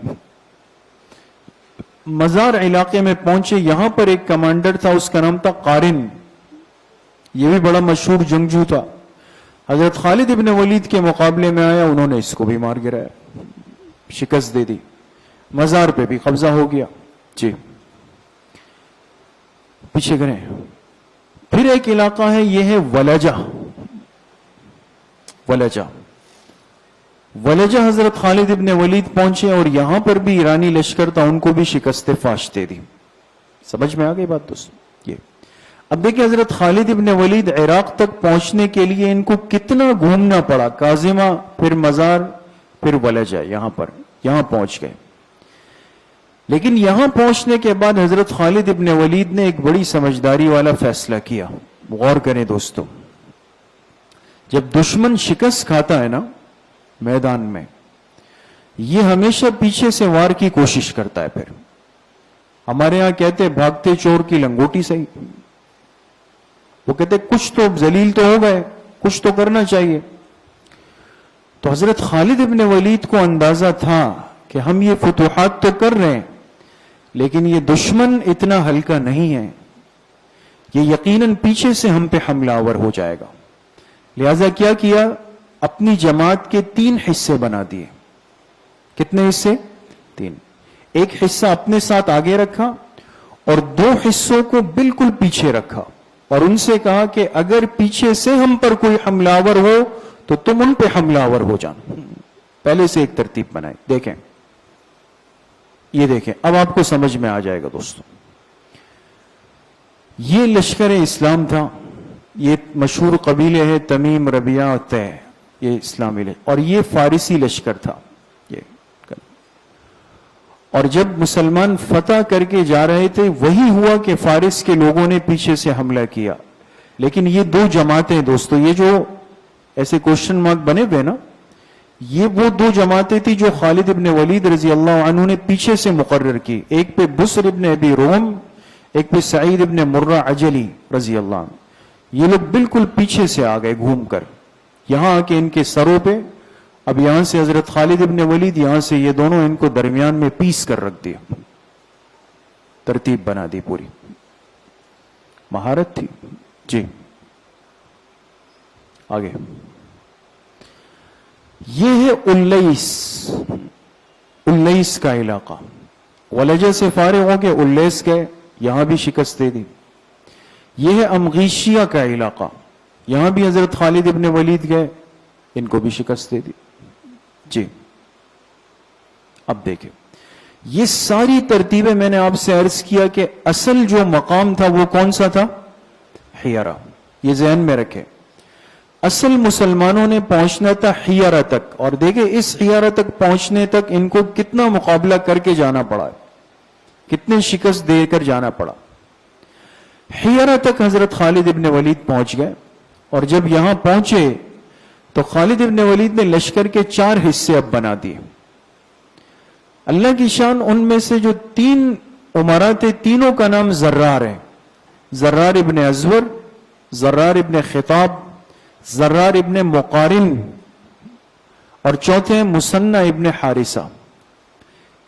مزار علاقے میں پہنچے. یہاں پر ایک کمانڈر تھا, اس کا نام تھا قارن. یہ بھی بڑا مشہور جنگجو تھا. حضرت خالد ابن ولید کے مقابلے میں آیا, انہوں نے اس کو بھی مار گرایا, شکست دے دی. مزار پہ بھی قبضہ ہو گیا جی. پیچھے کریں. پھر ایک علاقہ ہے, یہ ہے ولجہ. ولجہ حضرت خالد ابن ولید پہنچے اور یہاں پر بھی ایرانی لشکر تھا, ان کو بھی شکست فاش دے دی. سمجھ میں آ گئی بات دوستو. یہ اب دیکھیں حضرت خالد ابن ولید عراق تک پہنچنے کے لیے ان کو کتنا گھومنا پڑا. کاظمہ, پھر مزار, پھر ولجہ, یہاں پہنچ گئے. لیکن یہاں پہنچنے کے بعد حضرت خالد ابن ولید نے ایک بڑی سمجھداری والا فیصلہ کیا. غور کریں دوستو, جب دشمن شکست کھاتا ہے نا میدان میں, یہ ہمیشہ پیچھے سے وار کی کوشش کرتا ہے. پھر ہمارے ہاں کہتے بھاگتے چور کی لنگوٹی صحیح. وہ کہتے کچھ تو ذلیل تو ہو گئے, کچھ تو کرنا چاہیے. تو حضرت خالد ابن ولید کو اندازہ تھا کہ ہم یہ فتوحات تو کر رہے ہیں لیکن یہ دشمن اتنا ہلکا نہیں ہے, یہ یقیناً پیچھے سے ہم پہ حملہ آور ہو جائے گا. لہذا کیا اپنی جماعت کے 3 حصے بنا دیے. کتنے حصے؟ 3. ایک حصہ اپنے ساتھ آگے رکھا اور 2 حصوں کو بالکل پیچھے رکھا اور ان سے کہا کہ اگر پیچھے سے ہم پر کوئی حملہ آور ہو تو تم ان پہ حملہ آور ہو جانا. پہلے سے ایک ترتیب بنائے. دیکھیں, یہ دیکھیں, اب آپ کو سمجھ میں آ جائے گا دوستوں. یہ لشکر اسلام تھا, یہ مشہور قبیلے ہیں تمیم, ربیعہ اور طے, یہ اسلامی اور یہ فارسی لشکر تھا. اور جب مسلمان فتح کر کے جا رہے تھے وہی ہوا کہ فارس کے لوگوں نے پیچھے سے حملہ کیا. لیکن یہ 2 جماعتیں دوستو, یہ جو ایسے کوشچن مارک بنے ہوئے نا, یہ وہ 2 جماعتیں تھی جو خالد ابن ولید رضی اللہ عنہ نے پیچھے سے مقرر کی. ایک پہ بسر ابن ابی روم, ایک پہ سعید ابن مرہ عجلی رضی اللہ عنہ. یہ لوگ بالکل پیچھے سے آ گئے گھوم کر, یہاں آ کے ان کے سروں پہ. اب یہاں سے حضرت خالد ابن ولید, یہاں سے یہ دونوں ان کو درمیان میں پیس کر رکھ دیا. ترتیب بنا دی پوری, مہارت تھی جی. آگے یہ ہے الیس کا علاقہ. ولجہ سے فارغ ہو کے الیس گئے, یہاں بھی شکست دے دی. یہ ہے امغیشیہ کا علاقہ, یہاں بھی حضرت خالد ابن ولید گئے, ان کو بھی شکست دے دی جی. اب دیکھیں, یہ ساری ترتیبیں میں نے آپ سے عرض کیا کہ اصل جو مقام تھا وہ کون سا تھا؟ حیرہ. یہ ذہن میں رکھیں, اصل مسلمانوں نے پہنچنا تھا حیرہ تک. اور دیکھیں اس حیرہ تک پہنچنے تک ان کو کتنا مقابلہ کر کے جانا پڑا, کتنے شکست دے کر جانا پڑا. حیرہ تک حضرت خالد ابن ولید پہنچ گئے, اور جب یہاں پہنچے تو خالد ابن ولید نے لشکر کے 4 حصے اب بنا دیے. اللہ کی شان, ان میں سے جو 3 امراء تھے تینوں کا نام زرار ہے. زرار ابن ازور, زرار ابن خطاب, زرار ابن مقارن, اور چوتھے ہیں مسنہ ابن حارثہ.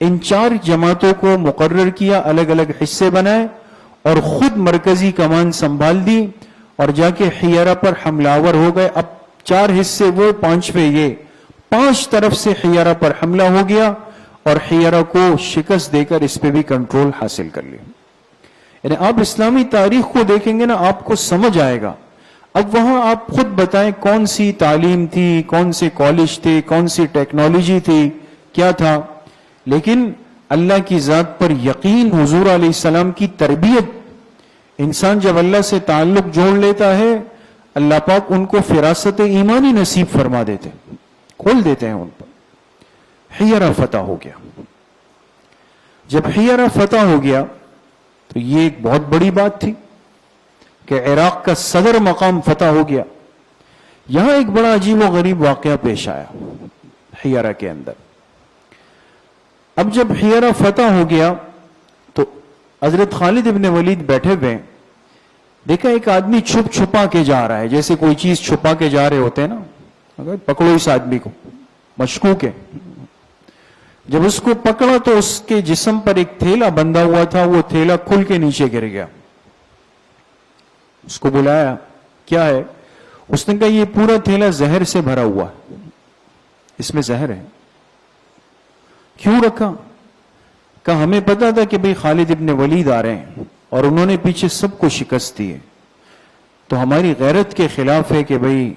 ان 4 جماعتوں کو مقرر کیا, الگ الگ حصے بنائے اور خود مرکزی کمان سنبھال دی اور جا کے حیرہ پر حملہ آور ہو گئے. اب 4 حصے وہ, 5ویں یہ, 5 طرف سے حیرہ پر حملہ ہو گیا اور حیرہ کو شکست دے کر اس پہ بھی کنٹرول حاصل کر لیا. یعنی آپ اسلامی تاریخ کو دیکھیں گے نا, آپ کو سمجھ آئے گا. اب وہاں آپ خود بتائیں کون سی تعلیم تھی, کون سے کالج تھے, کون سی ٹیکنالوجی تھی, کیا تھا, لیکن اللہ کی ذات پر یقین, حضور علیہ السلام کی تربیت. انسان جب اللہ سے تعلق جوڑ لیتا ہے اللہ پاک ان کو فراست ایمانی نصیب فرما دیتے, کھول دیتے ہیں ان پر. حیرہ فتح ہو گیا. جب حیرہ فتح ہو گیا تو یہ ایک بہت بڑی بات تھی کہ عراق کا صدر مقام فتح ہو گیا. یہاں ایک بڑا عجیب و غریب واقعہ پیش آیا حیرہ کے اندر. اب جب حیرہ فتح ہو گیا تو حضرت خالد ابن ولید بیٹھے ہوئے, دیکھا ایک آدمی چھپ چھپا کے جا رہا ہے, جیسے کوئی چیز چھپا کے جا رہے ہوتے ہیں نا, اگر پکڑو اس آدمی کو, مشکوک ہے. جب اس کو پکڑا تو اس کے جسم پر ایک تھیلا بندھا ہوا تھا, وہ تھیلا کھل کے نیچے گر گیا. اس کو بلایا, کیا ہے؟ اس نے کہا یہ پورا تھیلا زہر سے بھرا ہوا ہے, اس میں زہر ہے. کیوں رکھا؟ کہا ہمیں پتا تھا کہ بھئی خالد ابن ولید آ رہے ہیں اور انہوں نے پیچھے سب کو شکست دی ہے, تو ہماری غیرت کے خلاف ہے کہ بھئی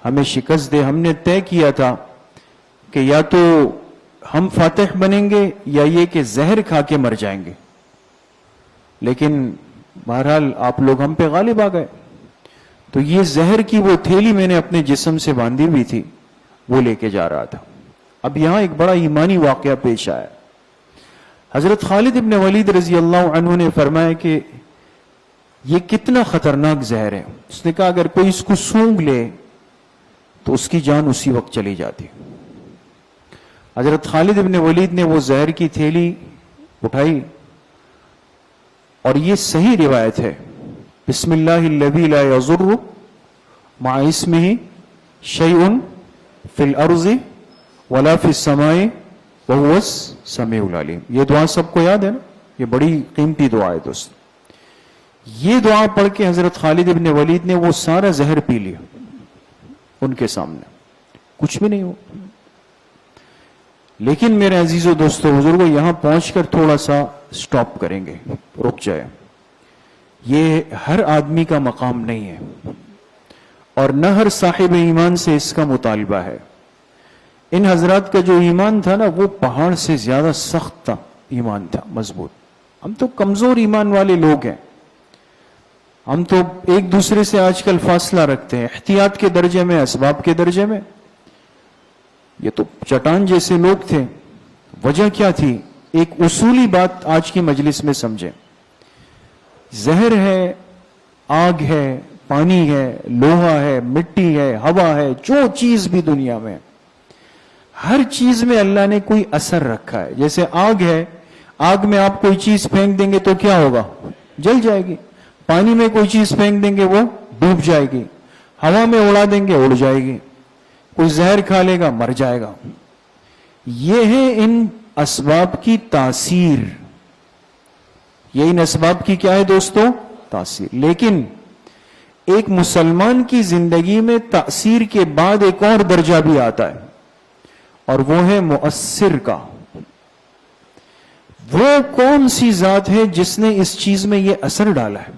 ہمیں شکست دے. ہم نے طے کیا تھا کہ یا تو ہم فاتح بنیں گے یا یہ کہ زہر کھا کے مر جائیں گے, لیکن بہرحال آپ لوگ ہم پہ غالب آ گئے. تو یہ زہر کی وہ تھیلی میں نے اپنے جسم سے باندھی ہوئی تھی, وہ لے کے جا رہا تھا. اب یہاں ایک بڑا ایمانی واقعہ پیش آیا. حضرت خالد ابن ولید رضی اللہ عنہ نے فرمایا کہ یہ کتنا خطرناک زہر ہے. اس نے کہا اگر کوئی اس کو سونگھ لے تو اس کی جان اسی وقت چلی جاتی. حضرت خالد ابن ولید نے وہ زہر کی تھیلی اٹھائی, اور یہ صحیح روایت ہے, بسم اللہ الذی لا یضر مع اسمہ شیء فی الارض ولا فی السماء وهو السمیع العلیم. یہ دعا سب کو یاد ہے نا؟ یہ بڑی قیمتی دعا ہے دوست. یہ دعا پڑھ کے حضرت خالد ابن ولید نے وہ سارا زہر پی لیا ان کے سامنے, کچھ بھی نہیں ہو. لیکن میرے عزیزو دوستو بزرگو, یہاں پہنچ کر تھوڑا سا سٹاپ کریں گے, رک جائے. یہ ہر آدمی کا مقام نہیں ہے اور نہ ہر صاحب ایمان سے اس کا مطالبہ ہے. ان حضرات کا جو ایمان تھا نا, وہ پہاڑ سے زیادہ سخت تھا, ایمان تھا مضبوط. ہم تو کمزور ایمان والے لوگ ہیں, ہم تو ایک دوسرے سے آج کل فاصلہ رکھتے ہیں, احتیاط کے درجے میں, اسباب کے درجے میں. یہ تو چٹان جیسے لوگ تھے. وجہ کیا تھی؟ ایک اصولی بات آج کی مجلس میں سمجھیں. زہر ہے, آگ ہے, پانی ہے, لوہا ہے, مٹی ہے, ہوا ہے, جو چیز بھی دنیا میں, ہر چیز میں اللہ نے کوئی اثر رکھا ہے. جیسے آگ ہے, آگ میں آپ کوئی چیز پھینک دیں گے تو کیا ہوگا؟ جل جائے گی. پانی میں کوئی چیز پھینک دیں گے وہ ڈوب جائے گی. ہوا میں اڑا دیں گے اڑ جائے گی. کوئی زہر کھا لے گا مر جائے گا. یہ ہے ان اسباب کی تاثیر. یہ ان اسباب کی کیا ہے دوستو؟ تاثیر. لیکن ایک مسلمان کی زندگی میں تاثیر کے بعد ایک اور درجہ بھی آتا ہے, اور وہ ہے مؤثر کا. وہ کون سی ذات ہے جس نے اس چیز میں یہ اثر ڈالا ہے؟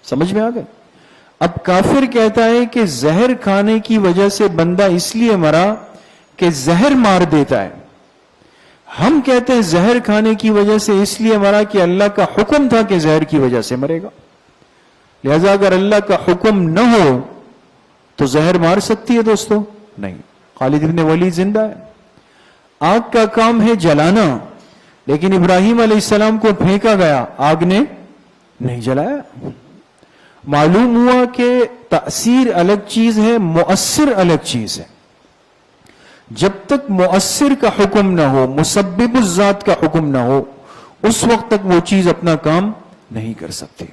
سمجھ میں آ گئے؟ اب کافر کہتا ہے کہ زہر کھانے کی وجہ سے بندہ اس لیے مرا کہ زہر مار دیتا ہے. ہم کہتے ہیں زہر کھانے کی وجہ سے اس لیے مرا کہ اللہ کا حکم تھا کہ زہر کی وجہ سے مرے گا. لہذا اگر اللہ کا حکم نہ ہو تو زہر مار سکتی ہے دوستو؟ نہیں. خالد ابن ولید زندہ ہے. آگ کا کام ہے جلانا, لیکن ابراہیم علیہ السلام کو پھینکا گیا, آگ نے نہیں جلایا. معلوم ہوا کہ تأثیر الگ چیز ہے, مؤثر الگ چیز ہے. جب تک مؤثر کا حکم نہ ہو, مسبب الذات کا حکم نہ ہو, اس وقت تک وہ چیز اپنا کام نہیں کر سکتی.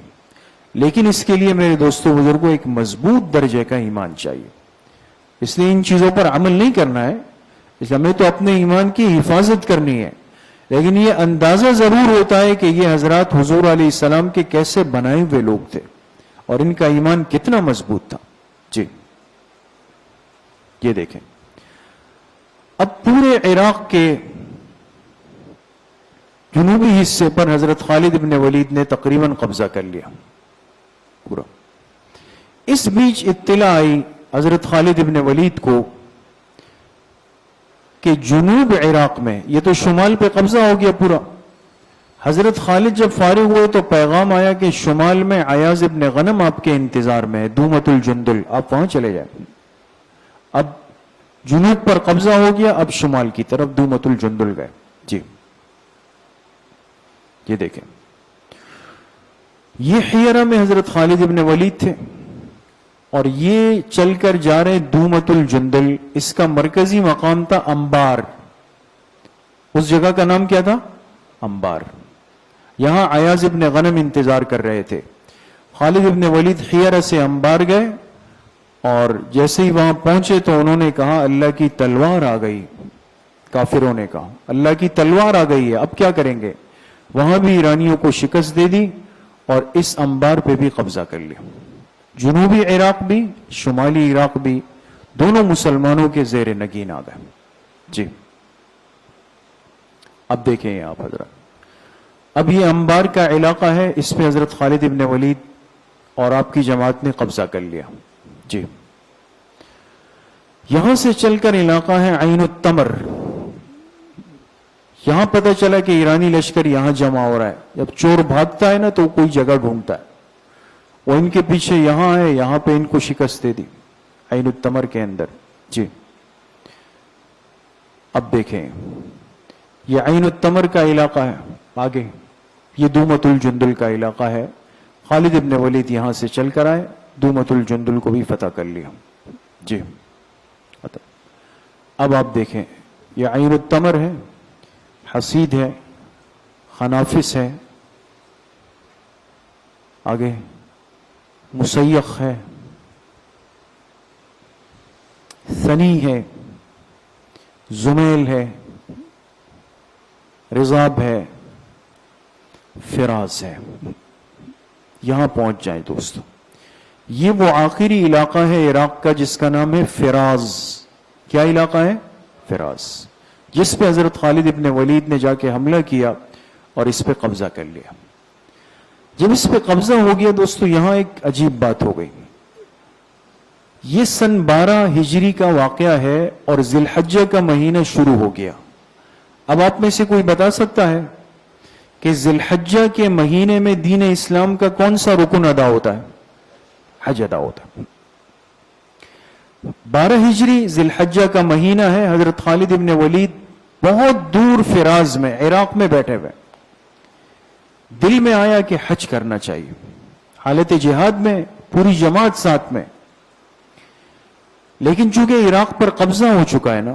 لیکن اس کے لیے میرے دوستوں بزرگوں ایک مضبوط درجے کا ایمان چاہیے. اس لیے ان چیزوں پر عمل نہیں کرنا ہے, اس لیے ہمیں تو اپنے ایمان کی حفاظت کرنی ہے. لیکن یہ اندازہ ضرور ہوتا ہے کہ یہ حضرات حضور علیہ السلام کے کیسے بنائے ہوئے لوگ تھے اور ان کا ایمان کتنا مضبوط تھا. جی یہ دیکھیں, اب پورے عراق کے جنوبی حصے پر حضرت خالد ابن ولید نے تقریباً قبضہ کر لیا پورا. اس بیچ اطلاع آئی حضرت خالد ابن ولید کو کہ جنوب عراق میں, یہ تو شمال پہ قبضہ ہو گیا پورا. حضرت خالد جب فارغ ہوئے تو پیغام آیا کہ شمال میں عیاض ابن غنم آپ کے انتظار میں ہے, دومت الجندل, آپ وہاں چلے جائیں. اب جنوب پر قبضہ ہو گیا, اب شمال کی طرف دومت الجندل گئے. جی یہ دیکھیں, یہ حیرہ میں حضرت خالد ابن ولید تھے اور یہ چل کر جا رہے دومت الجندل. اس کا مرکزی مقام تھا انبار. اس جگہ کا نام کیا تھا؟ انبار. یہاں عیاض ابن غنم انتظار کر رہے تھے. خالد ابن ولید حیرہ سے انبار گئے اور جیسے ہی وہاں پہنچے تو انہوں نے کہا اللہ کی تلوار آ گئی. کافروں نے کہا اللہ کی تلوار آ گئی ہے, اب کیا کریں گے؟ وہاں بھی ایرانیوں کو شکست دے دی اور اس انبار پہ بھی قبضہ کر لیا. جنوبی عراق بھی شمالی عراق بھی دونوں مسلمانوں کے زیر نگین آ گئے. جی اب دیکھیں آپ حضرات, اب یہ انبار کا علاقہ ہے, اس پہ حضرت خالد ابن ولید اور آپ کی جماعت نے قبضہ کر لیا. جی یہاں سے چل کر علاقہ ہے عین التمر. یہاں پتہ چلا کہ ایرانی لشکر یہاں جمع ہو رہا ہے. جب چور بھاگتا ہے نا تو کوئی جگہ ڈھونڈتا ہے, وہ ان کے پیچھے یہاں ہے, یہاں پہ ان کو شکست دے دی عین التمر کے اندر. جی اب دیکھیں, یہ عین التمر کا علاقہ ہے. آگے یہ دومت الجندل کا علاقہ ہے. خالد ابن ولید یہاں سے چل کر آئے, دومت الجندل کو بھی فتح کر لیا. جی اب آپ دیکھیں, یہ عین التمر ہے, حسید ہے, خنافس ہے, آگے مسیخ ہے, ثنی ہے، زمیل ہے، رضاب ہے، فراز ہے. یہاں پہنچ جائیں دوستو. یہ وہ آخری علاقہ ہے عراق کا جس کا نام ہے فراز. کیا علاقہ ہے؟ فراز، جس پہ حضرت خالد ابن ولید نے جا کے حملہ کیا اور اس پہ قبضہ کر لیا. جب اس پہ قبضہ ہو گیا دوستو، یہاں ایک عجیب بات ہو گئی. یہ سن 12 ہجری کا واقعہ ہے اور ذی الحجہ کا مہینہ شروع ہو گیا. اب آپ میں سے کوئی بتا سکتا ہے کہ ذی الحجہ کے مہینے میں دین اسلام کا کون سا رکن ادا ہوتا ہے؟ حج ادا ہوتا ہے. 12 ہجری ذی الحجہ کا مہینہ ہے. حضرت خالد ابن ولید بہت دور فراز میں عراق میں بیٹھے ہوئے. دل میں آیا کہ حج کرنا چاہیے. حالت جہاد میں پوری جماعت ساتھ میں، لیکن چونکہ عراق پر قبضہ ہو چکا ہے نا،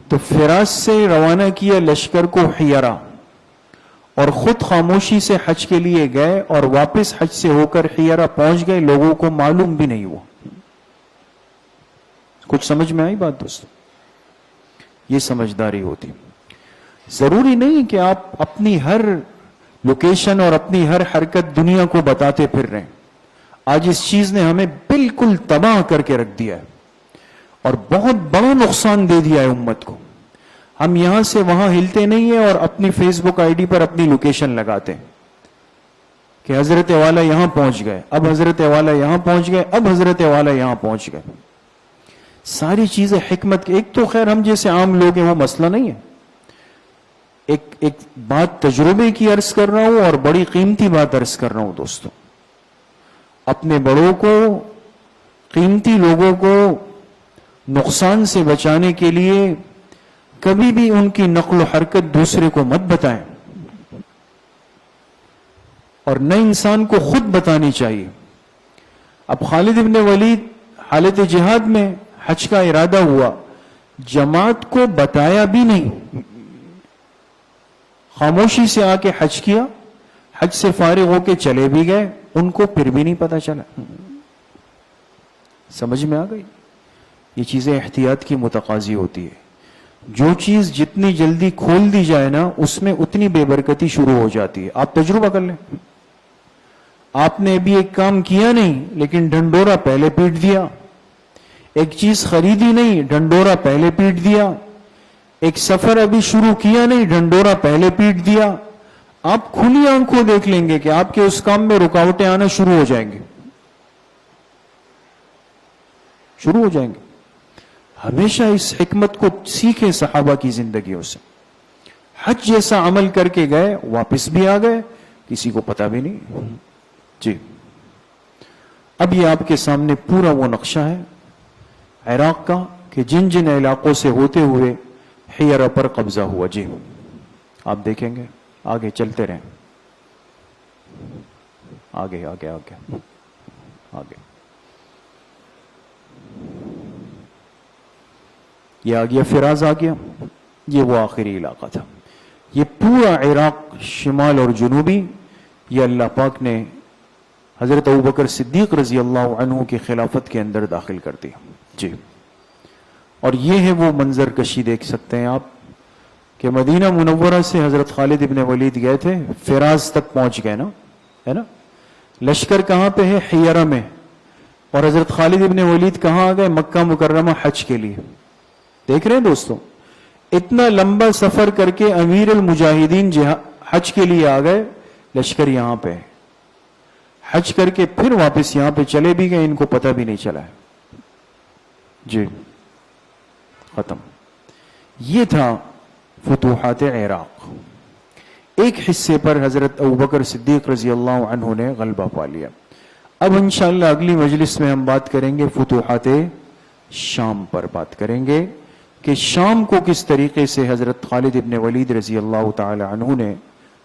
تو فراز سے روانہ کیا لشکر کو حیرہ، اور خود خاموشی سے حج کے لیے گئے اور واپس حج سے ہو کر حیرہ پہنچ گئے. لوگوں کو معلوم بھی نہیں ہوا. کچھ سمجھ میں آئی بات دوستو؟ یہ سمجھداری ہوتی. ضروری نہیں کہ آپ اپنی ہر لوکیشن اور اپنی ہر حرکت دنیا کو بتاتے پھر رہے ہیں. آج اس چیز نے ہمیں بالکل تباہ کر کے رکھ دیا ہے اور بہت بڑا نقصان دے دیا ہے امت کو. ہم یہاں سے وہاں ہلتے نہیں ہیں اور اپنی فیس بک آئی ڈی پر اپنی لوکیشن لگاتے ہیں کہ حضرت والا یہاں پہنچ گئے، اب حضرت والا یہاں پہنچ گئے، اب حضرت والا یہاں پہنچ گئے. ساری چیزیں حکمت کی. ایک تو خیر ہم جیسے عام لوگ ہیں وہ مسئلہ نہیں ہے. ایک بات تجربے کی عرض کر رہا ہوں اور بڑی قیمتی بات عرض کر رہا ہوں دوستو. اپنے بڑوں کو، قیمتی لوگوں کو نقصان سے بچانے کے لیے کبھی بھی ان کی نقل و حرکت دوسرے کو مت بتائیں، اور نئے انسان کو خود بتانی چاہیے. اب خالد ابن ولید حالت جہاد میں حج کا ارادہ ہوا، جماعت کو بتایا بھی نہیں، خاموشی سے آ کے حج کیا، حج سے فارغ ہو کے چلے بھی گئے، ان کو پھر بھی نہیں پتا چلا. سمجھ میں آ گئی؟ یہ چیزیں احتیاط کی متقاضی ہوتی ہے. جو چیز جتنی جلدی کھول دی جائے نا، اس میں اتنی بے برکتی شروع ہو جاتی ہے. آپ تجربہ کر لیں. آپ نے ابھی ایک کام کیا نہیں لیکن ڈھنڈورا پہلے پیٹ دیا. ایک چیز خریدی نہیں، ڈھنڈورا پہلے پیٹ دیا. ایک سفر ابھی شروع کیا نہیں، ڈھنڈورا پہلے پیٹ دیا. آپ کھلی آنکھوں دیکھ لیں گے کہ آپ کے اس کام میں رکاوٹیں آنا شروع ہو جائیں گے، شروع ہو جائیں گے. ہمیشہ اس حکمت کو سیکھیں صحابہ کی زندگیوں سے. حج جیسا عمل کر کے گئے، واپس بھی آ گئے، کسی کو پتا بھی نہیں. جی، اب یہ آپ کے سامنے پورا وہ نقشہ ہے عراق کا کہ جن جن علاقوں سے ہوتے ہوئے حیرہ پر قبضہ ہوا. جی آپ دیکھیں گے، آگے چلتے رہیں، آگے آگے آگے آگے. یہ آ گیا، فراز آ گیا. یہ وہ آخری علاقہ تھا. یہ پورا عراق شمال اور جنوبی، یہ اللہ پاک نے حضرت ابوبکر صدیق رضی اللہ عنہ کی خلافت کے اندر داخل کر دیا. جی، اور یہ ہے وہ منظر کشی دیکھ سکتے ہیں آپ کہ مدینہ منورہ سے حضرت خالد ابن ولید گئے تھے، فراز تک پہنچ گئے نا، ہے نا. لشکر کہاں پہ ہے؟ حیرہ میں. اور حضرت خالد ابن ولید کہاں آ گئے؟ مکہ مکرمہ حج کے لیے. دیکھ رہے ہیں دوستو، اتنا لمبا سفر کر کے امیر المجاہدین حج کے لیے آ گئے، لشکر یہاں پہ حج کر کے پھر واپس یہاں پہ چلے بھی گئے، ان کو پتہ بھی نہیں چلا ہے. جی ختم. یہ تھا فتوحات عراق. ایک حصے پر حضرت ابوبکر صدیق رضی اللہ عنہ نے غلبہ پا لیا. اب انشاءاللہ اگلی مجلس میں ہم بات کریں گے فتوحات شام پر، بات کریں گے کہ شام کو کس طریقے سے حضرت خالد ابن ولید رضی اللہ تعالی عنہ نے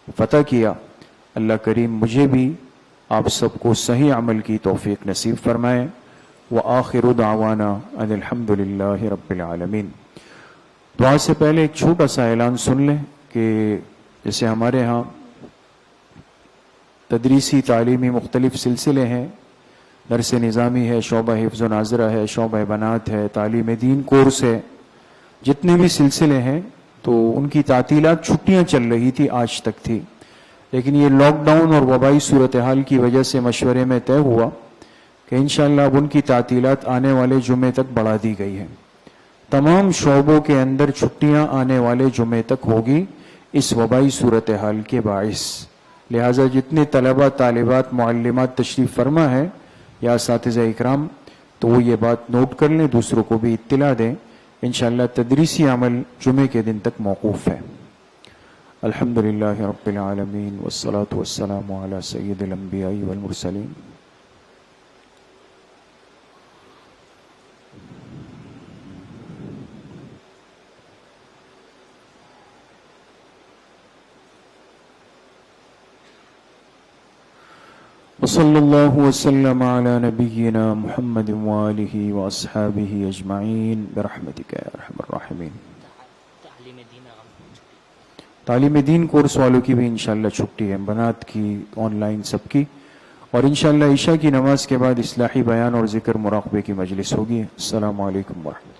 فتح کیا. اللہ کریم مجھے بھی آپ سب کو صحیح عمل کی توفیق نصیب فرمائے. وآخر دعوانا ان الحمد للہ رب العالمین. دعا سے پہلے ایک چھوٹا سا اعلان سن لیں کہ جیسے ہمارے ہاں تدریسی تعلیمی مختلف سلسلے ہیں، درس نظامی ہے، شعبہ حفظ و ناظرہ ہے، شعبہ بنات ہے، تعلیم دین کورس ہے، جتنے بھی سلسلے ہیں تو ان کی تعطیلات چھٹیاں چل رہی تھی، آج تک تھی، لیکن یہ لاک ڈاؤن اور وبائی صورتحال کی وجہ سے مشورے میں طے ہوا کہ انشاءاللہ اب ان کی تعطیلات آنے والے جمعے تک بڑھا دی گئی ہیں۔ تمام شعبوں کے اندر چھٹیاں آنے والے جمعے تک ہوگی اس وبائی صورتحال کے باعث، لہٰذا جتنے طلبہ طالبات معلمات تشریف فرما ہے یا اساتذہ اکرام تو وہ یہ بات نوٹ کر لیں، دوسروں کو بھی اطلاع دیں۔ انشاءاللہ تدریسی عمل جمعے کے دن تک موقوف ہے۔ الحمدللہ رب العالمین والصلاة والسلام علی سید الانبیاء والمرسلین۔ وصلی اللہ وسلم علی نبینا محمد وآلہ واصحابہ اجمعین برحمتک یا ارحم الراحمین۔ تعلیم دین کورس والوں کی بھی انشاءاللہ چھٹی ہے، بنات کی، آن لائن، سب کی، اور انشاءاللہ عشاء کی نماز کے بعد اصلاحی بیان اور ذکر مراقبے کی مجلس ہوگی۔ السلام علیکم ورحمۃ اللہ۔